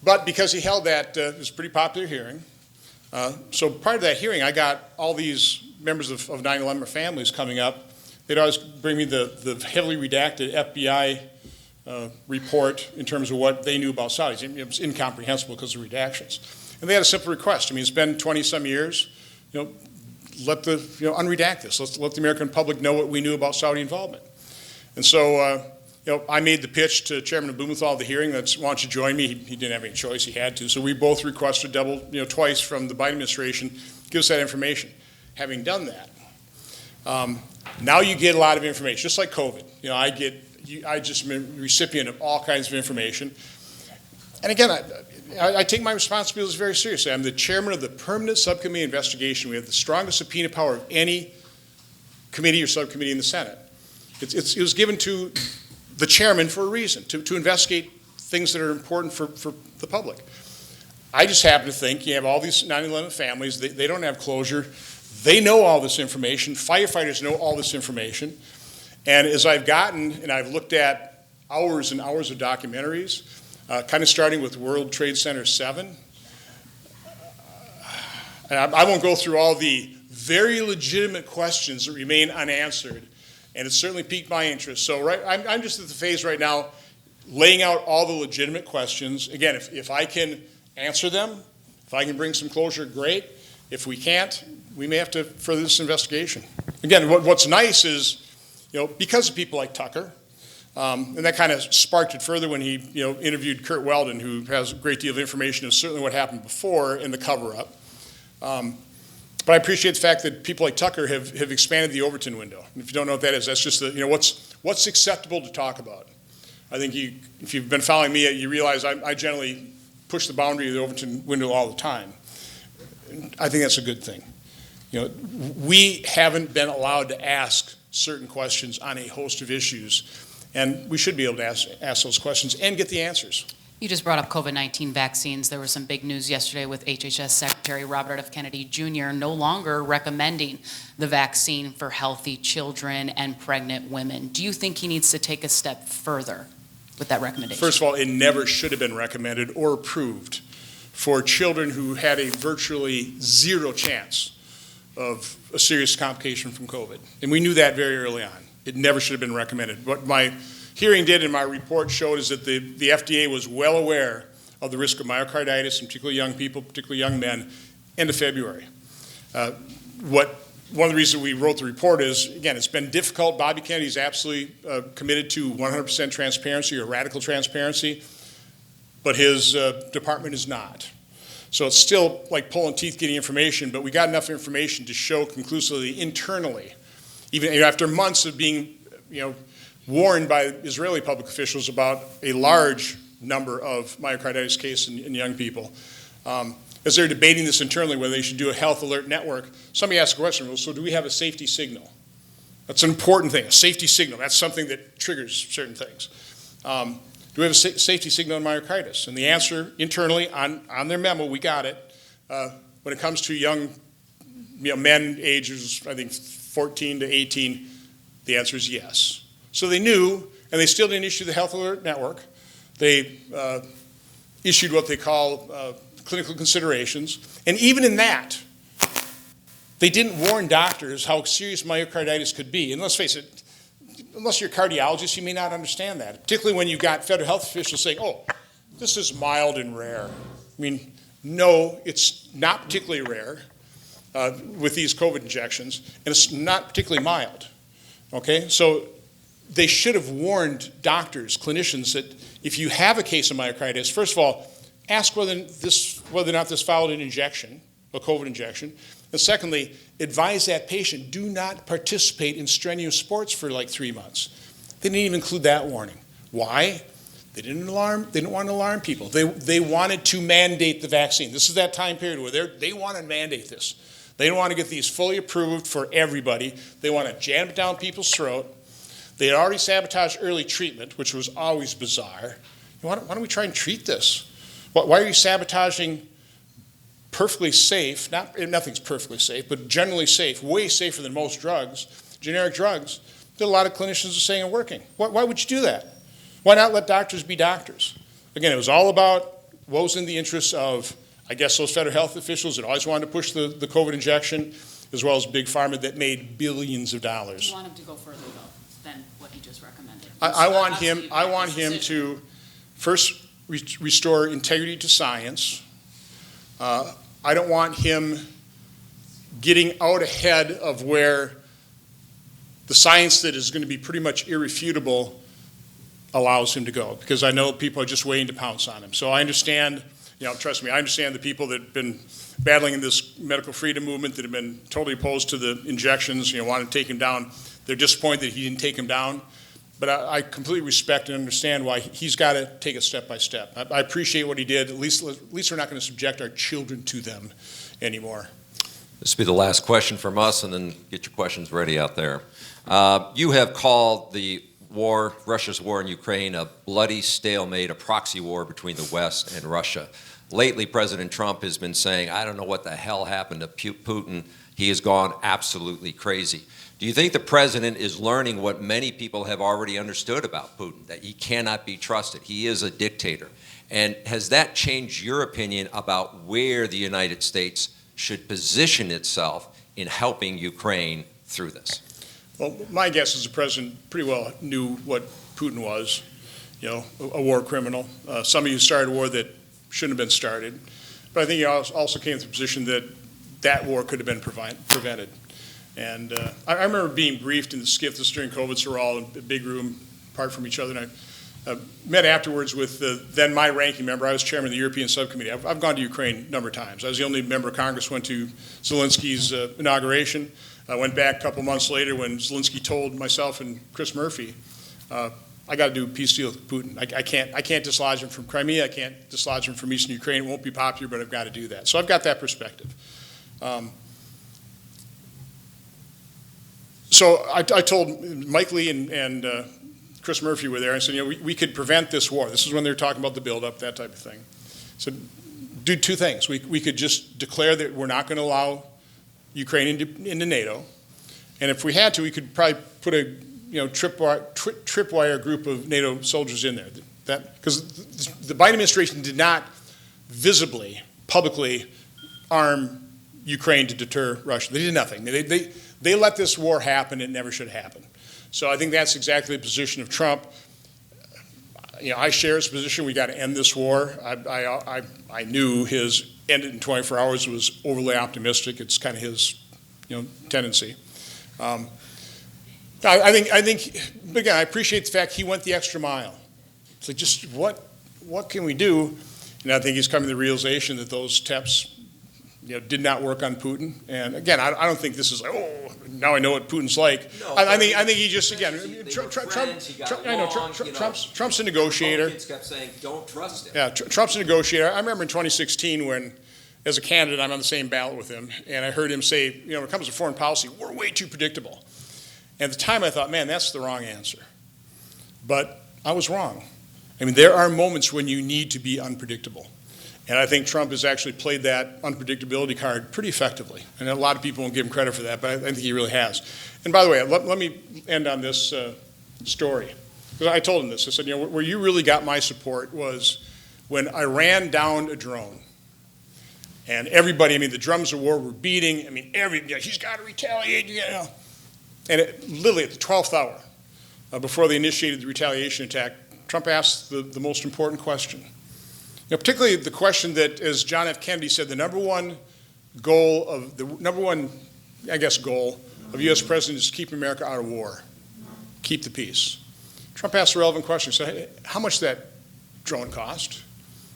But because he held that, it was a pretty popular hearing. So prior to that hearing, I got all these members of 9/11 families coming up. They'd always bring me the heavily redacted FBI report in terms of what they knew about Saudis. It was incomprehensible because of redactions. And they had a simple request. I mean, it's been 20-some years. Unredact this. Let's let the American public know what we knew about Saudi involvement. And so, I made the pitch to Chairman Blumenthal of the hearing that, why don't you join me? He didn't have any choice. He had to. So we both requested twice from the Biden administration, give us that information. Having done that, now you get a lot of information, just like COVID. I just am a recipient of all kinds of information. And again, I take my responsibilities very seriously. I'm the chairman of the permanent subcommittee investigation. We have the strongest subpoena power of any committee or subcommittee in the Senate. It was given to the chairman for a reason, to investigate things that are important for the public. I just happen to think you have all these 9/11 families, they don't have closure. They know all this information. Firefighters know all this information. And as I've I've looked at hours and hours of documentaries, kind of starting with World Trade Center 7. And I won't go through all the very legitimate questions that remain unanswered, and it certainly piqued my interest. So I'm just at the phase right now, laying out all the legitimate questions. Again, if I can answer them, if I can bring some closure, great. If we can't, we may have to further this investigation. Again, what's nice is, because of people like Tucker, and that kind of sparked it further when he interviewed Kurt Weldon, who has a great deal of information of certainly what happened before in the cover-up. But I appreciate the fact that people like Tucker have expanded the Overton window. And if you don't know what that is, that's just what's acceptable to talk about. I think if you've been following me, you realize I generally push the boundary of the Overton window all the time. I think that's a good thing. We haven't been allowed to ask certain questions on a host of issues, and we should be able to ask those questions and get the answers. You just brought up COVID-19 vaccines. There was some big news yesterday with HHS Secretary Robert F. Kennedy Jr. no longer recommending the vaccine for healthy children and pregnant women. Do you think he needs to take a step further with that recommendation? First of all, it never should have been recommended or approved for children who had a virtually zero chance of a serious complication from COVID. And we knew that very early on. It never should have been recommended. What my hearing did and my report showed is that the FDA was well aware of the risk of myocarditis, in particularly young people, particularly young men, end of February. One of the reasons we wrote the report is, again, it's been difficult. Bobby Kennedy is absolutely committed to 100% transparency or radical transparency, but his department is not. So it's still like pulling teeth getting information, but we got enough information to show conclusively internally, even after months of being warned by Israeli public officials about a large number of myocarditis cases in young people. As they're debating this internally, whether they should do a health alert network, somebody asked a question, well, so do we have a safety signal? That's an important thing, a safety signal. That's something that triggers certain things. Do we have a safety signal on myocarditis? And the answer internally on their memo, we got it. When it comes to young men ages, I think 14 to 18, the answer is yes. So they knew, and they still didn't issue the health alert network. They issued what they call clinical considerations. And even in that, they didn't warn doctors how serious myocarditis could be. And let's face it, unless you're a cardiologist, you may not understand that, particularly when you've got federal health officials saying, oh, this is mild and rare. I mean, no, it's not particularly rare with these COVID injections, and it's not particularly mild, okay? So they should have warned doctors, clinicians, that if you have a case of myocarditis, first of all, ask whether or not this followed an injection, a COVID injection, and secondly, advise that patient, do not participate in strenuous sports for like 3 months. They didn't even include that warning. Why? They didn't want to alarm people. They wanted to mandate the vaccine. This is that time period where they want to mandate this. They don't want to get these fully approved for everybody. They want to jam it down people's throat. They had already sabotaged early treatment, which was always bizarre. Why don't we try and treat this? Why are you sabotaging perfectly safe, nothing's perfectly safe, but generally safe, way safer than most drugs, generic drugs, that a lot of clinicians are saying are working? Why would you do that? Why not let doctors be doctors? Again, it was all about what was in the interest of, I guess, those federal health officials that always wanted to push the COVID injection, as well as Big Pharma that made billions of dollars. You want him to go further, though, than what he just recommended. I want him to first restore integrity to science. I don't want him getting out ahead of where the science that is going to be pretty much irrefutable allows him to go, because I know people are just waiting to pounce on him. So I understand, trust me, I understand the people that have been battling in this medical freedom movement that have been totally opposed to the injections, want to take him down. They're disappointed that he didn't take him down. But I completely respect and understand why he's got to take it step by step. I appreciate what he did. At least we're not going to subject our children to them anymore. This will be the last question from us, and then get your questions ready out there. You have called the war, Russia's war in Ukraine, a bloody stalemate, a proxy war between the West and Russia. Lately, President Trump has been saying, I don't know what the hell happened to Putin. He has gone absolutely crazy. Do you think the president is learning what many people have already understood about Putin, that he cannot be trusted? He is a dictator. And has that changed your opinion about where the United States should position itself in helping Ukraine through this? Well, my guess is the president pretty well knew what Putin was, a war criminal, somebody who started a war that shouldn't have been started. But I think he also came to the position that that war could have been prevented. And I remember being briefed in the SCIF this during COVID, so we're all in a big room apart from each other. And I met afterwards with then my ranking member. I was chairman of the European subcommittee. I've gone to Ukraine a number of times. I was the only member of Congress who went to Zelensky's inauguration. I went back a couple months later when Zelensky told myself and Chris Murphy, I got to do a peace deal with Putin. I can't dislodge him from Crimea. I can't dislodge him from Eastern Ukraine. It won't be popular, but I've got to do that. So I've got that perspective. So I told Mike Lee and Chris Murphy were there. I said, we could prevent this war. This is when they were talking about the buildup, that type of thing. So do two things. We could just declare that we're not going to allow Ukraine into NATO. And if we had to, we could probably put a tripwire group of NATO soldiers in there. Because the Biden administration did not visibly, publicly arm Ukraine to deter Russia. They did nothing. They let this war happen. It never should happen. So I think that's exactly the position of Trump. I share his position. We got to end this war. I knew his end it in 24 hours was overly optimistic. It's kind of his, tendency. I think, again, I appreciate the fact he went the extra mile. It's like, just what can we do? And I think he's coming to the realization that those steps, did not work on Putin. And again, I don't think this is like, oh, now I know what Putin's like. No, I think he just, again, Trump's a negotiator. Kept saying, don't trust him. Yeah, Trump's a negotiator. I remember in 2016 when, as a candidate, I'm on the same ballot with him, and I heard him say, when it comes to foreign policy, we're way too predictable. And at the time, I thought, man, that's the wrong answer. But I was wrong. I mean, there are moments when you need to be unpredictable. And I think Trump has actually played that unpredictability card pretty effectively. And a lot of people won't give him credit for that, but I think he really has. And by the way, let me end on this story. Because I told him this. I said, where you really got my support was when I ran down a drone. And everybody, the drums of war were beating. He's got to retaliate, And literally at the 12th hour, before they initiated the retaliation attack, Trump asked the most important question. Particularly the question that, as John F. Kennedy said, the number one goal of U.S. president is to keep America out of war, keep the peace. Trump asked a relevant question. He said, hey, how much did that drone cost?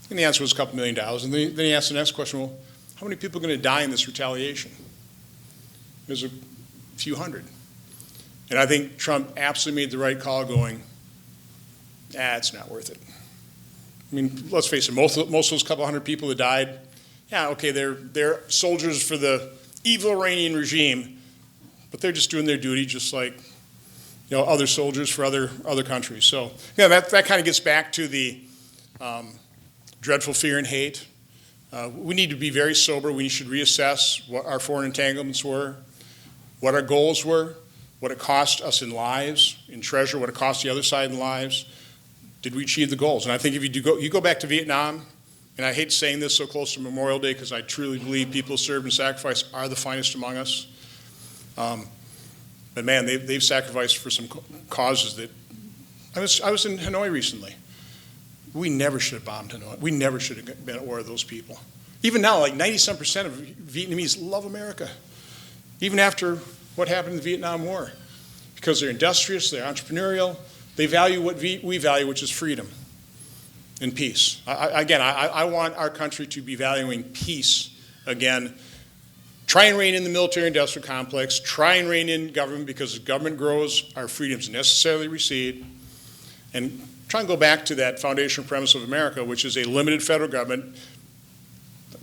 And the answer was a couple $1 million. And then he asked the next question, well, how many people are going to die in this retaliation? There's a few hundred. And I think Trump absolutely made the right call going, it's not worth it. I mean, let's face it, most of those couple hundred people that died, yeah, okay, they're soldiers for the evil Iranian regime, but they're just doing their duty just like other soldiers for other countries. So that kind of gets back to the dreadful fear and hate. We need to be very sober. We should reassess what our foreign entanglements were, what our goals were, what it cost us in lives, in treasure, what it cost the other side in lives. Did we achieve the goals? And I think if you go back to Vietnam, and I hate saying this so close to Memorial Day because I truly believe people who served and sacrificed are the finest among us. But man, they've sacrificed for some causes that, I was in Hanoi recently. We never should have bombed Hanoi. We never should have been at war with those people. Even now, like 97% of Vietnamese love America, even after what happened in the Vietnam War, because they're industrious, they're entrepreneurial, they value what we value, which is freedom and peace. I want our country to be valuing peace again. Try and rein in the military-industrial complex. Try and rein in government, because as government grows, our freedoms necessarily recede. And try and go back to that foundational premise of America, which is a limited federal government.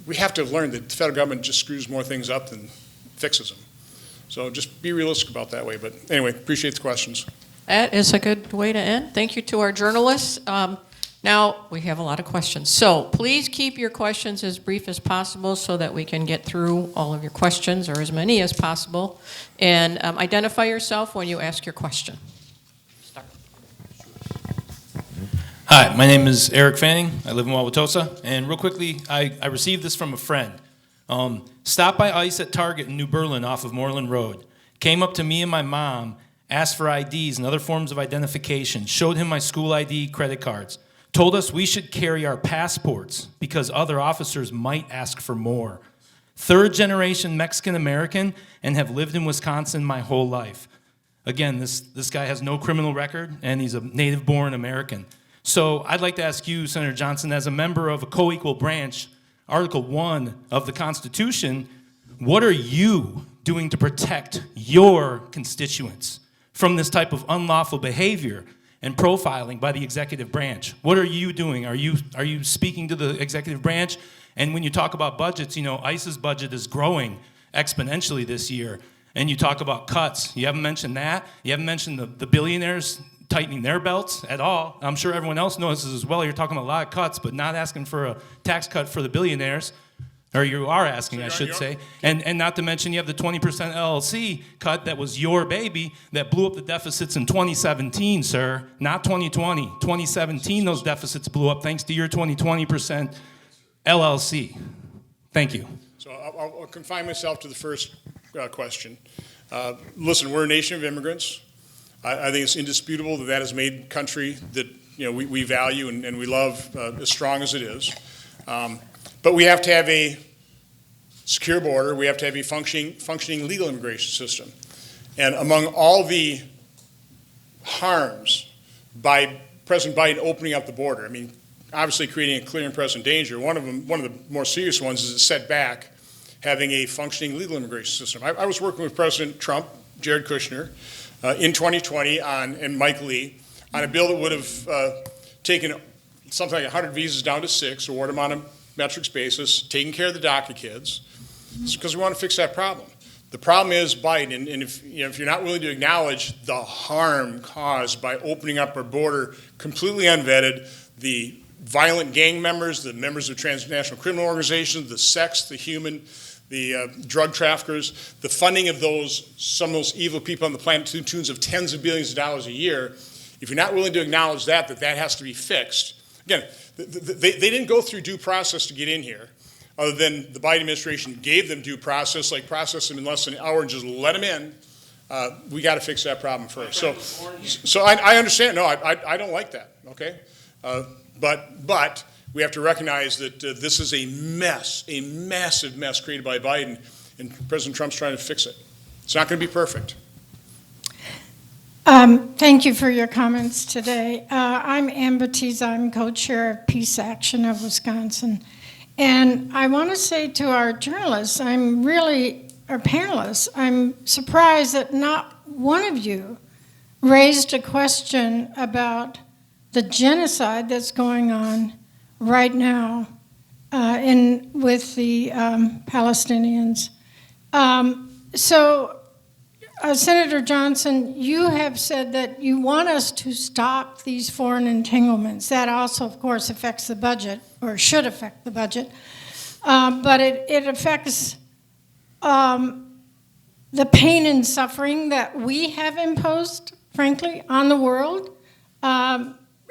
We have to have learned that the federal government just screws more things up than fixes them. So just be realistic about that way. But anyway, appreciate the questions. That is a good way to end. Thank you to our journalists. Now, we have a lot of questions. So please keep your questions as brief as possible so that we can get through all of your questions, or as many as possible. And identify yourself when you ask your question. Start. Hi, my name is Eric Fanning. I live in Wauwatosa. And real quickly, I received this from a friend. Stopped by ICE at Target in New Berlin off of Moreland Road. Came up to me and my mom, asked for IDs and other forms of identification, showed him my school ID, credit cards. Told us we should carry our passports because other officers might ask for more. Third generation Mexican American and have lived in Wisconsin my whole life. Again, this guy has no criminal record and he's a native born American. So I'd like to ask you, Senator Johnson, as a member of a co-equal branch, Article 1 of the Constitution, what are you doing to protect your constituents from this type of unlawful behavior and profiling by the executive branch? What are you doing? Are you speaking to the executive branch? And when you talk about budgets, ICE's budget is growing exponentially this year. And you talk about cuts. You haven't mentioned that. You haven't mentioned the billionaires tightening their belts at all. I'm sure everyone else notices as well. You're talking about a lot of cuts, but not asking for a tax cut for the billionaires. Or you are asking, I should say. And not to mention you have the 20% LLC cut that was your baby that blew up the deficits in 2017, sir. Not 2020. 2017, those deficits blew up thanks to your 20% LLC. Thank you. So I'll confine myself to the first question. Listen, we're a nation of immigrants. I think it's indisputable that has made country that we value and we love as strong as it is. But we have to have a secure border. We have to have a functioning legal immigration system. And among all the harms by President Biden opening up the border, I mean, obviously creating a clear and present danger, one of the more serious ones is a setback having a functioning legal immigration system. I was working with President Trump, Jared Kushner, in 2020 and Mike Lee on a bill that would have taken something like 100 visas down to 6, award them on a metrics basis, taking care of the DACA kids, because we want to fix that problem. The problem is Biden, and if you're not willing to acknowledge the harm caused by opening up our border completely unvetted, the violent gang members, the members of transnational criminal organizations, the sex, the human, the drug traffickers, the funding of some of those evil people on the planet to the tunes of tens of billions of dollars a year, if you're not willing to acknowledge that has to be fixed. Again, they didn't go through due process to get in here, other than the Biden administration gave them due process, like process them in less than an hour and just let them in. we got to fix that problem first. So I understand. No, I don't like that. Okay, but we have to recognize that this is a mess, a massive mess created by Biden, and President Trump's trying to fix it. It's not going to be perfect. Thank you for your comments today. I'm Ann Batiste. I'm co-chair of Peace Action of Wisconsin. And I want to say to our journalists, our panelists, I'm surprised that not one of you raised a question about the genocide that's going on right now with the Palestinians. Senator Johnson, you have said that you want us to stop these foreign entanglements. That also, of course, affects the budget, or should affect the budget. But it affects the pain and suffering that we have imposed, frankly, on the world.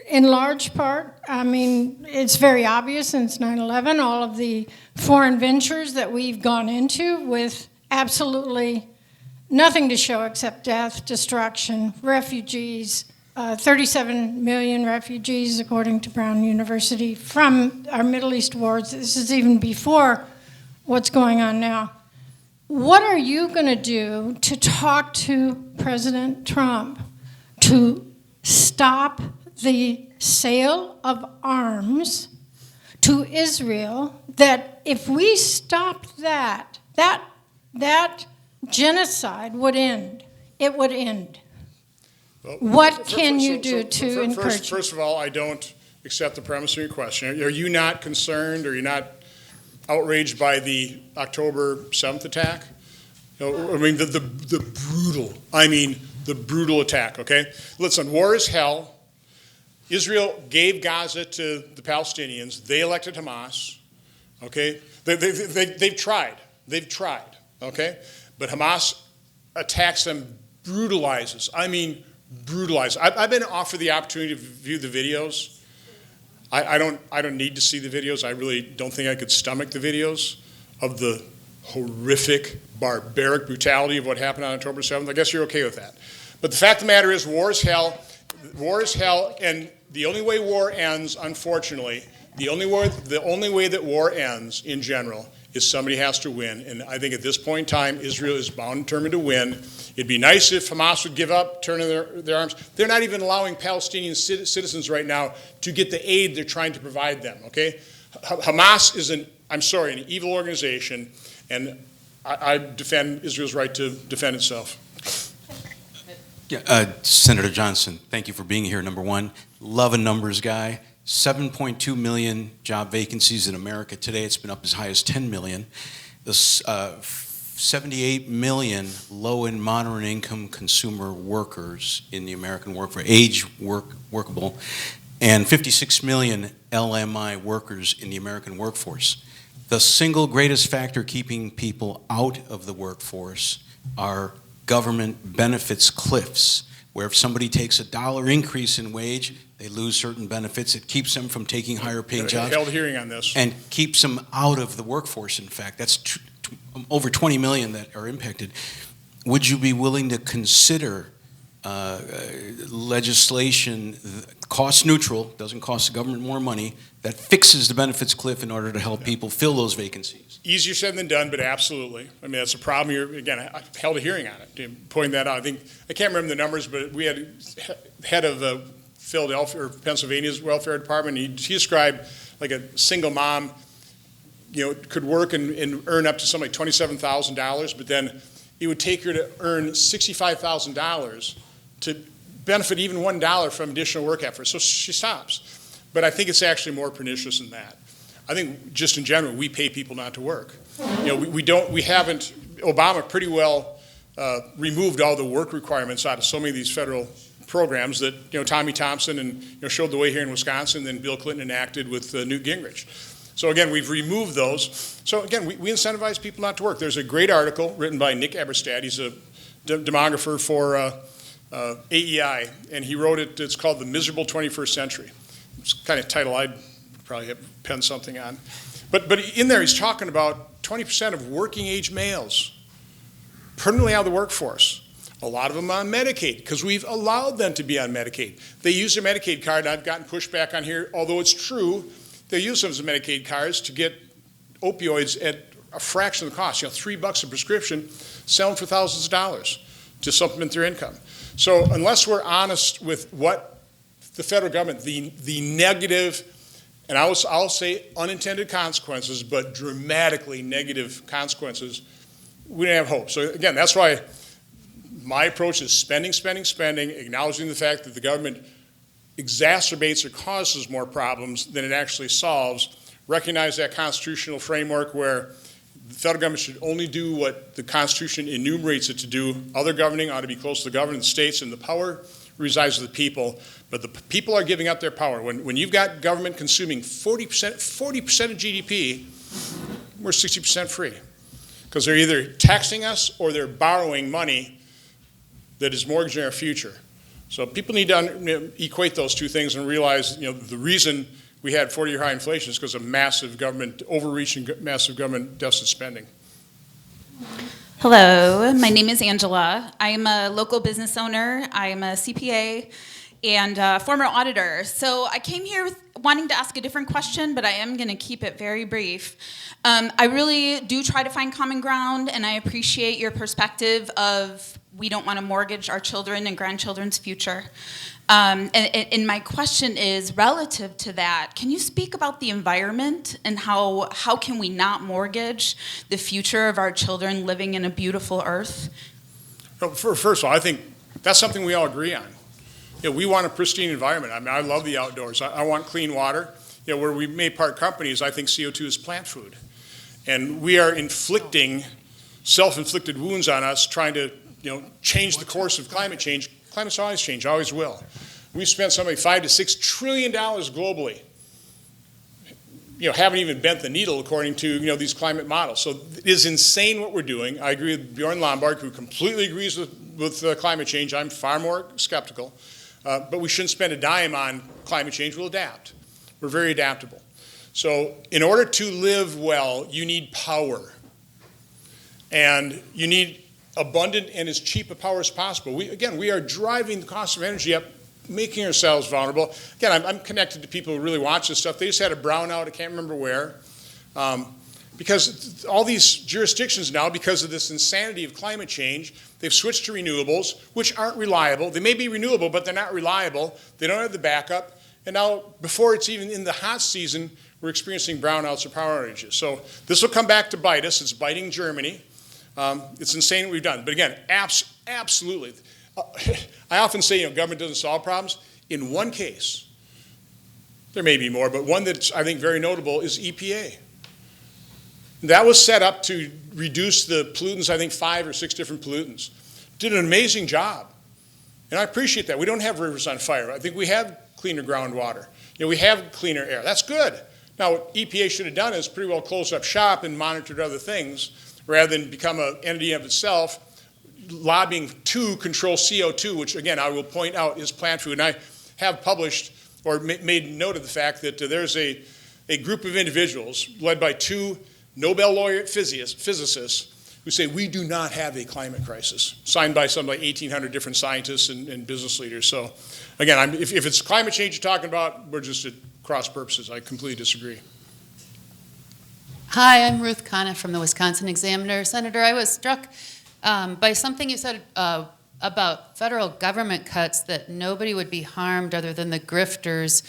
In large part, I mean, it's very obvious since 9/11, all of the foreign ventures that we've gone into with absolutely nothing to show except death, destruction, refugees, 37 million refugees, according to Brown University, from our Middle East wars. This is even before what's going on now. What are you going to do to talk to President Trump to stop the sale of arms to Israel, that if we stopped that genocide would end? It would end. Well, what can you do to encourage? First of all, I don't accept the premise of your question. Are you not concerned, or are you not outraged by the October 7th attack? I mean, the brutal attack, okay? Listen, war is hell. Israel gave Gaza to the Palestinians. They elected Hamas, okay? They've tried, okay? But Hamas attacks them, brutalizes. I mean, brutalizes. I've been offered the opportunity to view the videos. I don't need to see the videos. I really don't think I could stomach the videos of the horrific, barbaric brutality of what happened on October 7th. I guess you're okay with that. But the fact of the matter is, war is hell. War is hell, and the only way war ends, unfortunately, the only way that war ends in general is somebody has to win. And I think at this point in time, Israel is bound and determined to win. It'd be nice if Hamas would give up, turn in their arms. They're not even allowing Palestinian citizens right now to get the aid they're trying to provide them, okay? Hamas is an evil organization, and I defend Israel's right to defend itself. Yeah, Senator Johnson, thank you for being here, number one. Love a numbers guy. 7.2 million job vacancies in America today. It's been up as high as 10 million. There's 78 million low and moderate income consumer workers in the American workforce, workable, and 56 million LMI workers in the American workforce. The single greatest factor keeping people out of the workforce are government benefits cliffs, where if somebody takes $1 increase in wage, they lose certain benefits. It keeps them from taking higher paying jobs. Held a hearing on this. And keeps them out of the workforce, in fact. That's over 20 million that are impacted. Would you be willing to consider legislation, cost neutral, doesn't cost the government more money, that fixes the benefits cliff in order to help people fill those vacancies? Easier said than done, but absolutely. I mean, that's a problem here. Again, I held a hearing on it to point that out. I can't remember the numbers, but we had head of Philadelphia or Pennsylvania's welfare department. He described like a single mom, could work and earn up to something like $27,000, but then it would take her to earn $65,000 to benefit even $1 from additional work effort. So she stops. But I think it's actually more pernicious than that. I think just in general, we pay people not to work. Obama pretty well removed all the work requirements out of so many of these federal programs that, Tommy Thompson and showed the way here in Wisconsin, then Bill Clinton enacted with Newt Gingrich. So again, we've removed those. So again, we incentivize people not to work. There's a great article written by Nick Eberstadt. He's a demographer for AEI, and he wrote it. It's called The Miserable 21st Century. It's kind of title I'd probably have penned something on. But in there, he's talking about 20% of working age males permanently out of the workforce. A lot of them on Medicaid, because we've allowed them to be on Medicaid. They use their Medicaid card, and I've gotten pushback on here, although it's true, they use those Medicaid cards to get opioids at a fraction of the cost. $3 a prescription, sell them for thousands of dollars to supplement their income. So unless we're honest with what the federal government, the negative, and I'll say unintended consequences, but dramatically negative consequences, we don't have hope. So again, that's why my approach is spending, spending, spending, acknowledging the fact that the government exacerbates or causes more problems than it actually solves. Recognize that constitutional framework where the federal government should only do what the Constitution enumerates it to do. Other governing ought to be close to the government, states, and the power resides with the people. But the people are giving up their power. When you've got government consuming 40% of GDP, we're 60% free. Because they're either taxing us or they're borrowing money that is mortgaging our future. So people need to equate those two things and realize, the reason we had 40-year high inflation is because of massive government overreach and massive government deficit spending. Hello, my name is Angela. I am a local business owner. I am a CPA and a former auditor. So I came here wanting to ask a different question, but I am going to keep it very brief. I really do try to find common ground, and I appreciate your perspective of we don't want to mortgage our children and grandchildren's future. And my question is, relative to that, can you speak about the environment and how can we not mortgage the future of our children living in a beautiful earth? Well, first of all, I think that's something we all agree on. We want a pristine environment. I mean, I love the outdoors. I want clean water. Where we may part companies, I think CO2 is plant food. And we are inflicting self-inflicted wounds on us trying to change the course of climate change. Climate's always changed, always will. We spent something like $5 to $6 trillion globally. Haven't even bent the needle according to these climate models. So it is insane what we're doing. I agree with Bjorn Lomborg, who completely agrees with climate change. I'm far more skeptical. But we shouldn't spend a dime on climate change. We'll adapt. We're very adaptable. So in order to live well, you need power. And you need abundant and as cheap a power as possible. We are driving the cost of energy up, making ourselves vulnerable. Again, I'm connected to people who really watch this stuff. They just had a brownout, I can't remember where, because all these jurisdictions now, because of this insanity of climate change, they've switched to renewables, which aren't reliable. They may be renewable, but they're not reliable. They don't have the backup. And now, before it's even in the hot season, we're experiencing brownouts or power outages. So this will come back to bite us. It's biting Germany. It's insane what we've done. But again, absolutely. I often say, government doesn't solve problems. In one case, there may be more, but one that's, I think, very notable is EPA. That was set up to reduce the pollutants, I think 5 or 6 different pollutants. Did an amazing job. And I appreciate that. We don't have rivers on fire. I think we have cleaner groundwater. We have cleaner air. That's good. Now, what EPA should have done is pretty well closed up shop and monitored other things rather than become an entity of itself, lobbying to control CO2, which, again, I will point out is plant food. And I have published or made note of the fact that there's a group of individuals led by 2 Nobel laureate physicists who say we do not have a climate crisis, signed by some like 1,800 different scientists and business leaders. So, again, if it's climate change you're talking about, we're just at cross purposes. I completely disagree. Hi, I'm Ruth Kana from the Wisconsin Examiner. Senator, I was struck by something you said about federal government cuts, that nobody would be harmed other than the grifters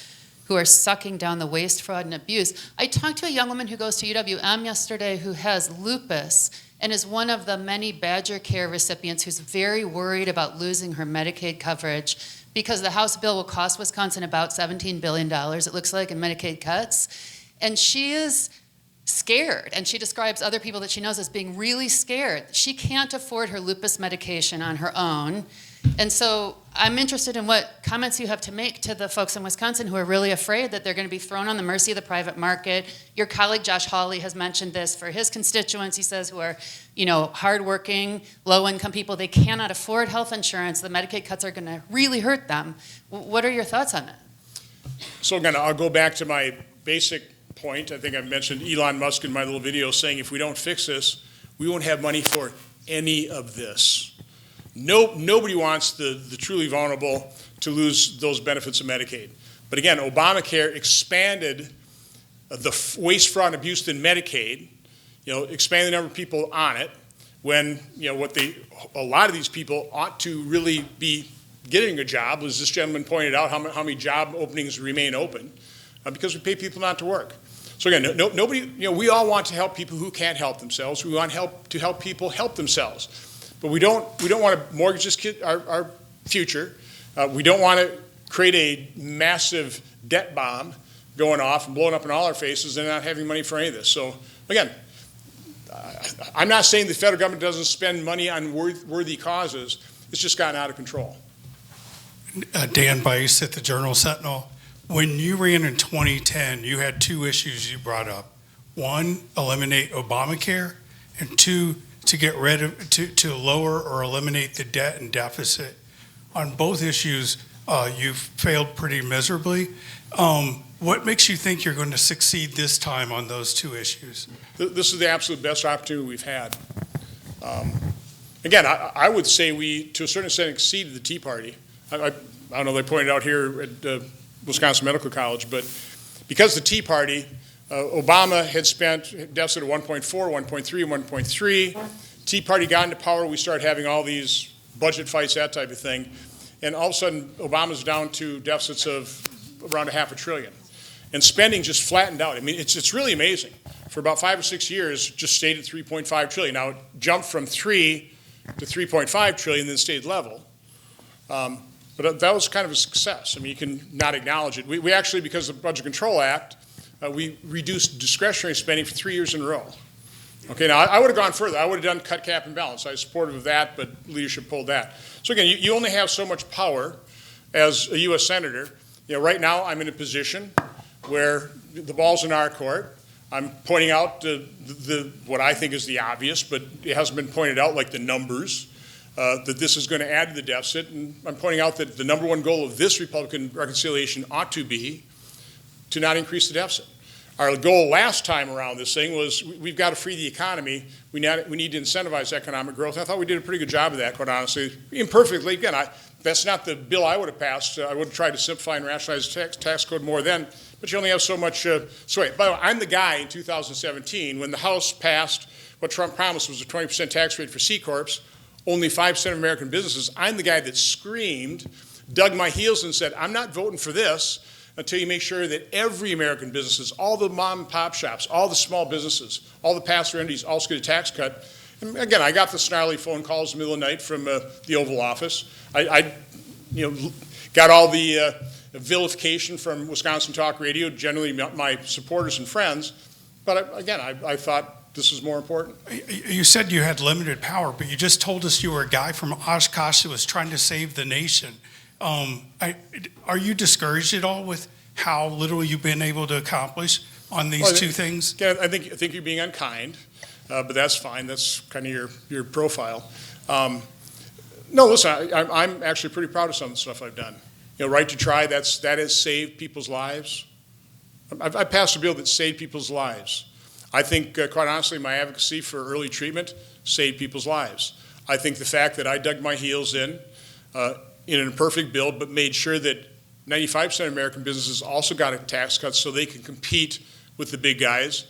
who are sucking down the waste, fraud, and abuse. I talked to a young woman who goes to UWM yesterday who has lupus and is one of the many Badger Care recipients who's very worried about losing her Medicaid coverage because the House bill will cost Wisconsin about $17 billion, it looks like, in Medicaid cuts. And she is scared, and she describes other people that she knows as being really scared. She can't afford her lupus medication on her own. And so I'm interested in what comments you have to make to the folks in Wisconsin who are really afraid that they're going to be thrown on the mercy of the private market. Your colleague Josh Hawley has mentioned this for his constituents, he says, who are, hardworking, low-income people. They cannot afford health insurance. The Medicaid cuts are going to really hurt them. What are your thoughts on that? So again, I'll go back to my basic point. I think I mentioned Elon Musk in my little video saying if we don't fix this, we won't have money for any of this. Nobody wants the truly vulnerable to lose those benefits of Medicaid. But again, Obamacare expanded the waste, fraud, and abuse in Medicaid, expanded the number of people on it, when, a lot of these people ought to really be getting a job, as this gentleman pointed out, how many job openings remain open, because we pay people not to work. So again, nobody, we all want to help people who can't help themselves. We want to help people help themselves. But we don't want to mortgage our future. We don't want to create a massive debt bomb going off and blowing up in all our faces and not having money for any of this. So again, I'm not saying the federal government doesn't spend money on worthy causes. It's just gotten out of control. Dan Bice at the Journal-Sentinel. When you ran in 2010, you had two issues you brought up. One, eliminate Obamacare, and two, to get rid of, to lower or eliminate the debt and deficit. On both issues, you've failed pretty miserably. What makes you think you're going to succeed this time on those two issues? This is the absolute best opportunity we've had. Again, I would say we, to a certain extent, exceeded the Tea Party. I don't know, they pointed out here at Wisconsin Medical College, but because the Tea Party, Obama had spent deficit of 1.4, 1.3, and 1.3. Tea Party got into power, we started having all these budget fights, that type of thing. And all of a sudden, Obama's down to deficits of around $500 billion. And spending just flattened out. I mean, it's really amazing. For about 5 or 6 years, just stayed at 3.5 trillion. Now, it jumped from 3 to 3.5 trillion, then stayed level. But that was kind of a success. I mean, you can not acknowledge it. We actually, because of the Budget Control Act, we reduced discretionary spending for 3 years in a row. Okay, now I would have gone further. I would have done cut, cap, and balance. I was supportive of that, but leadership pulled that. So again, you only have so much power as a U.S. Senator. Right now I'm in a position where the ball's in our court. I'm pointing out what I think is the obvious, but it hasn't been pointed out, like the numbers, that this is going to add to the deficit. And I'm pointing out that the number one goal of this Republican reconciliation ought to be to not increase the deficit. Our goal last time around this thing was we've got to free the economy. We need to incentivize economic growth. And I thought we did a pretty good job of that, quite honestly. Imperfectly, again, that's not the bill I would have passed. I would have tried to simplify and rationalize the tax code more then, but you only have so much sway. By the way, I'm the guy in 2017 when the House passed what Trump promised was a 20% tax rate for C-Corps, only 5% of American businesses. I'm the guy that screamed, dug my heels and said, I'm not voting for this until you make sure that every American businesses, all the mom and pop shops, all the small businesses, all the pass-through entities, all get a tax cut. And again, I got the snarly phone calls in the middle of the night from the Oval Office. I got all the vilification from Wisconsin Talk Radio, generally my supporters and friends. But again, I thought this was more important. You said you had limited power, but you just told us you were a guy from Oshkosh who was trying to save the nation. Are you discouraged at all with how little you've been able to accomplish on these two things? Yeah, I think you're being unkind, but that's fine. That's kind of your profile. No, listen, I'm actually pretty proud of some of the stuff I've done. Right to Try, that has saved people's lives. I passed a bill that saved people's lives. I think, quite honestly, my advocacy for early treatment saved people's lives. I think the fact that I dug my heels in an imperfect bill, but made sure that 95% of American businesses also got a tax cut so they can compete with the big guys,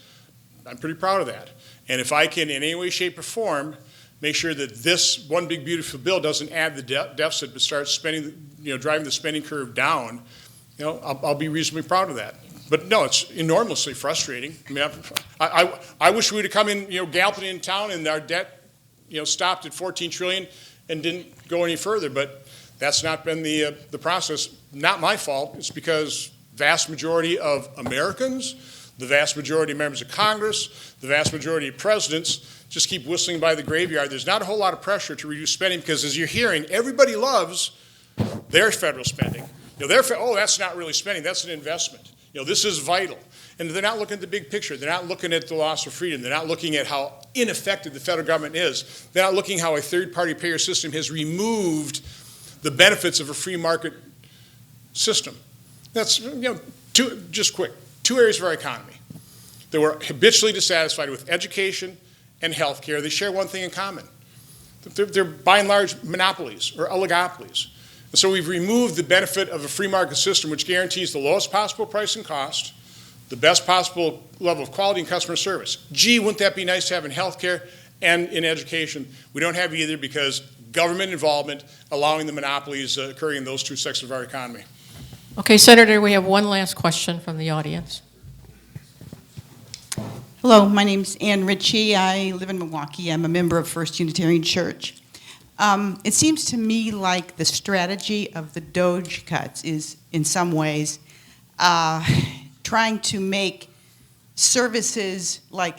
I'm pretty proud of that. And if I can, in any way, shape, or form, make sure that this one big, beautiful bill doesn't add the deficit, but starts spending, driving the spending curve down, I'll be reasonably proud of that. But no, it's enormously frustrating. I mean, I wish we would have come in, galloping in town and our debt, stopped at 14 trillion and didn't go any further. But that's not been the process. Not my fault. It's because vast majority of Americans, the vast majority of members of Congress, the vast majority of presidents just keep whistling by the graveyard. There's not a whole lot of pressure to reduce spending because, as you're hearing, everybody loves their federal spending. That's not really spending. That's an investment. This is vital. And they're not looking at the big picture. They're not looking at the loss of freedom. They're not looking at how ineffective the federal government is. They're not looking how a third-party payer system has removed the benefits of a free market system. That's, just quick, two areas of our economy that were habitually dissatisfied with: education and health care. They share one thing in common. They're by and large monopolies or oligopolies. And so we've removed the benefit of a free market system which guarantees the lowest possible price and cost, the best possible level of quality and customer service. Gee, wouldn't that be nice to have in healthcare and in education? We don't have either because government involvement allowing the monopolies occurring in those two sectors of our economy. Okay, Senator, we have one last question from the audience. Hello, my name's Ann Ritchie. I live in Milwaukee. I'm a member of First Unitarian Church. It seems to me like the strategy of the DOGE cuts is, in some ways, trying to make services like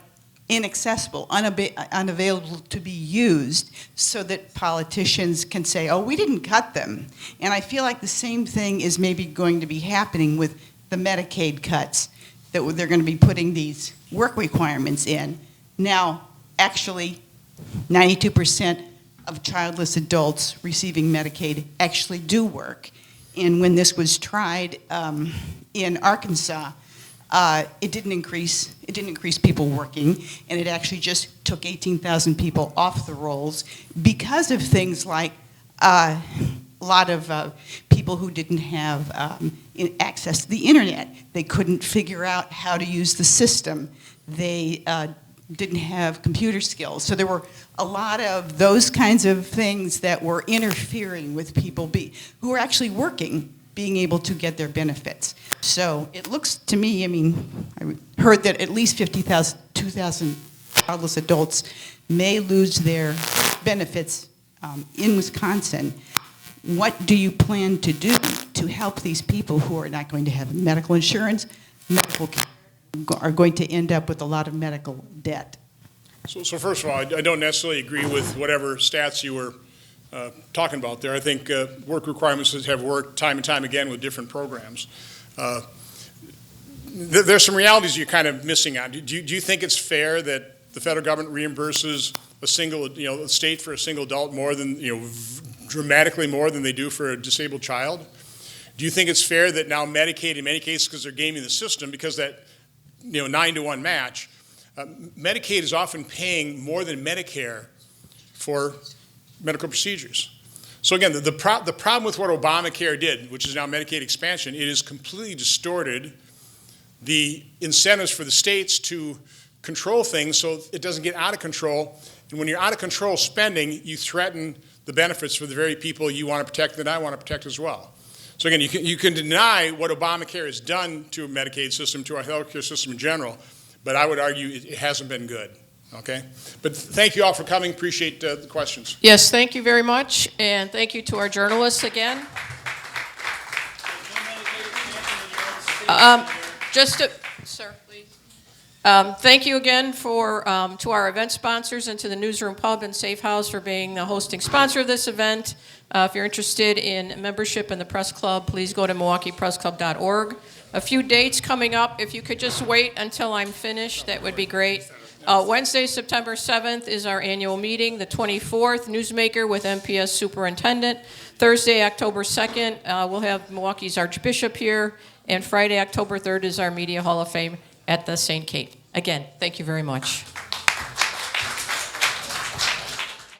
inaccessible, unavailable to be used so that politicians can say, oh, we didn't cut them. And I feel like the same thing is maybe going to be happening with the Medicaid cuts, that they're going to be putting these work requirements in. Now, actually, 92% of childless adults receiving Medicaid actually do work. And when this was tried in Arkansas, it didn't increase people working, and it actually just took 18,000 people off the rolls because of things like a lot of people who didn't have access to the internet. They couldn't figure out how to use the system. They didn't have computer skills. So there were a lot of those kinds of things that were interfering with people who were actually working, being able to get their benefits. So it looks to me, I mean, I heard that at least 2,000 childless adults may lose their benefits in Wisconsin. What do you plan to do to help these people who are not going to have medical insurance, are going to end up with a lot of medical debt? So first of all, I don't necessarily agree with whatever stats you were talking about there. I think work requirements have worked time and time again with different programs. There's some realities you're kind of missing on. Do you think it's fair that the federal government reimburses a single, a state for a single adult more than, dramatically more than they do for a disabled child? Do you think it's fair that now Medicaid, in many cases, because they're gaming the system, because that 9-to-1 match, Medicaid is often paying more than Medicare for medical procedures. So again, the problem with what Obamacare did, which is now Medicaid expansion, it has completely distorted the incentives for the states to control things so it doesn't get out of control. And when you're out of control spending, you threaten the benefits for the very people you want to protect that I want to protect as well. So again, you can deny what Obamacare has done to a Medicaid system, to our healthcare system in general, but I would argue it hasn't been good. Okay? But thank you all for coming. Appreciate the questions. Yes, thank you very much, and thank you to our journalists again. Sir, please. Thank you again to our event sponsors and to the Newsroom Pub and Safe House for being the hosting sponsor of this event. If you're interested in membership in the Press Club, please go to MilwaukeePressClub.org. A few dates coming up. If you could just wait until I'm finished, that would be great. Wednesday, September 7th is our annual meeting. The 24th, Newsmaker with MPS Superintendent. Thursday, October 2nd, we'll have Milwaukee's Archbishop here. And Friday, October 3rd is our Media Hall of Fame at the St. Kate. Again, thank you very much.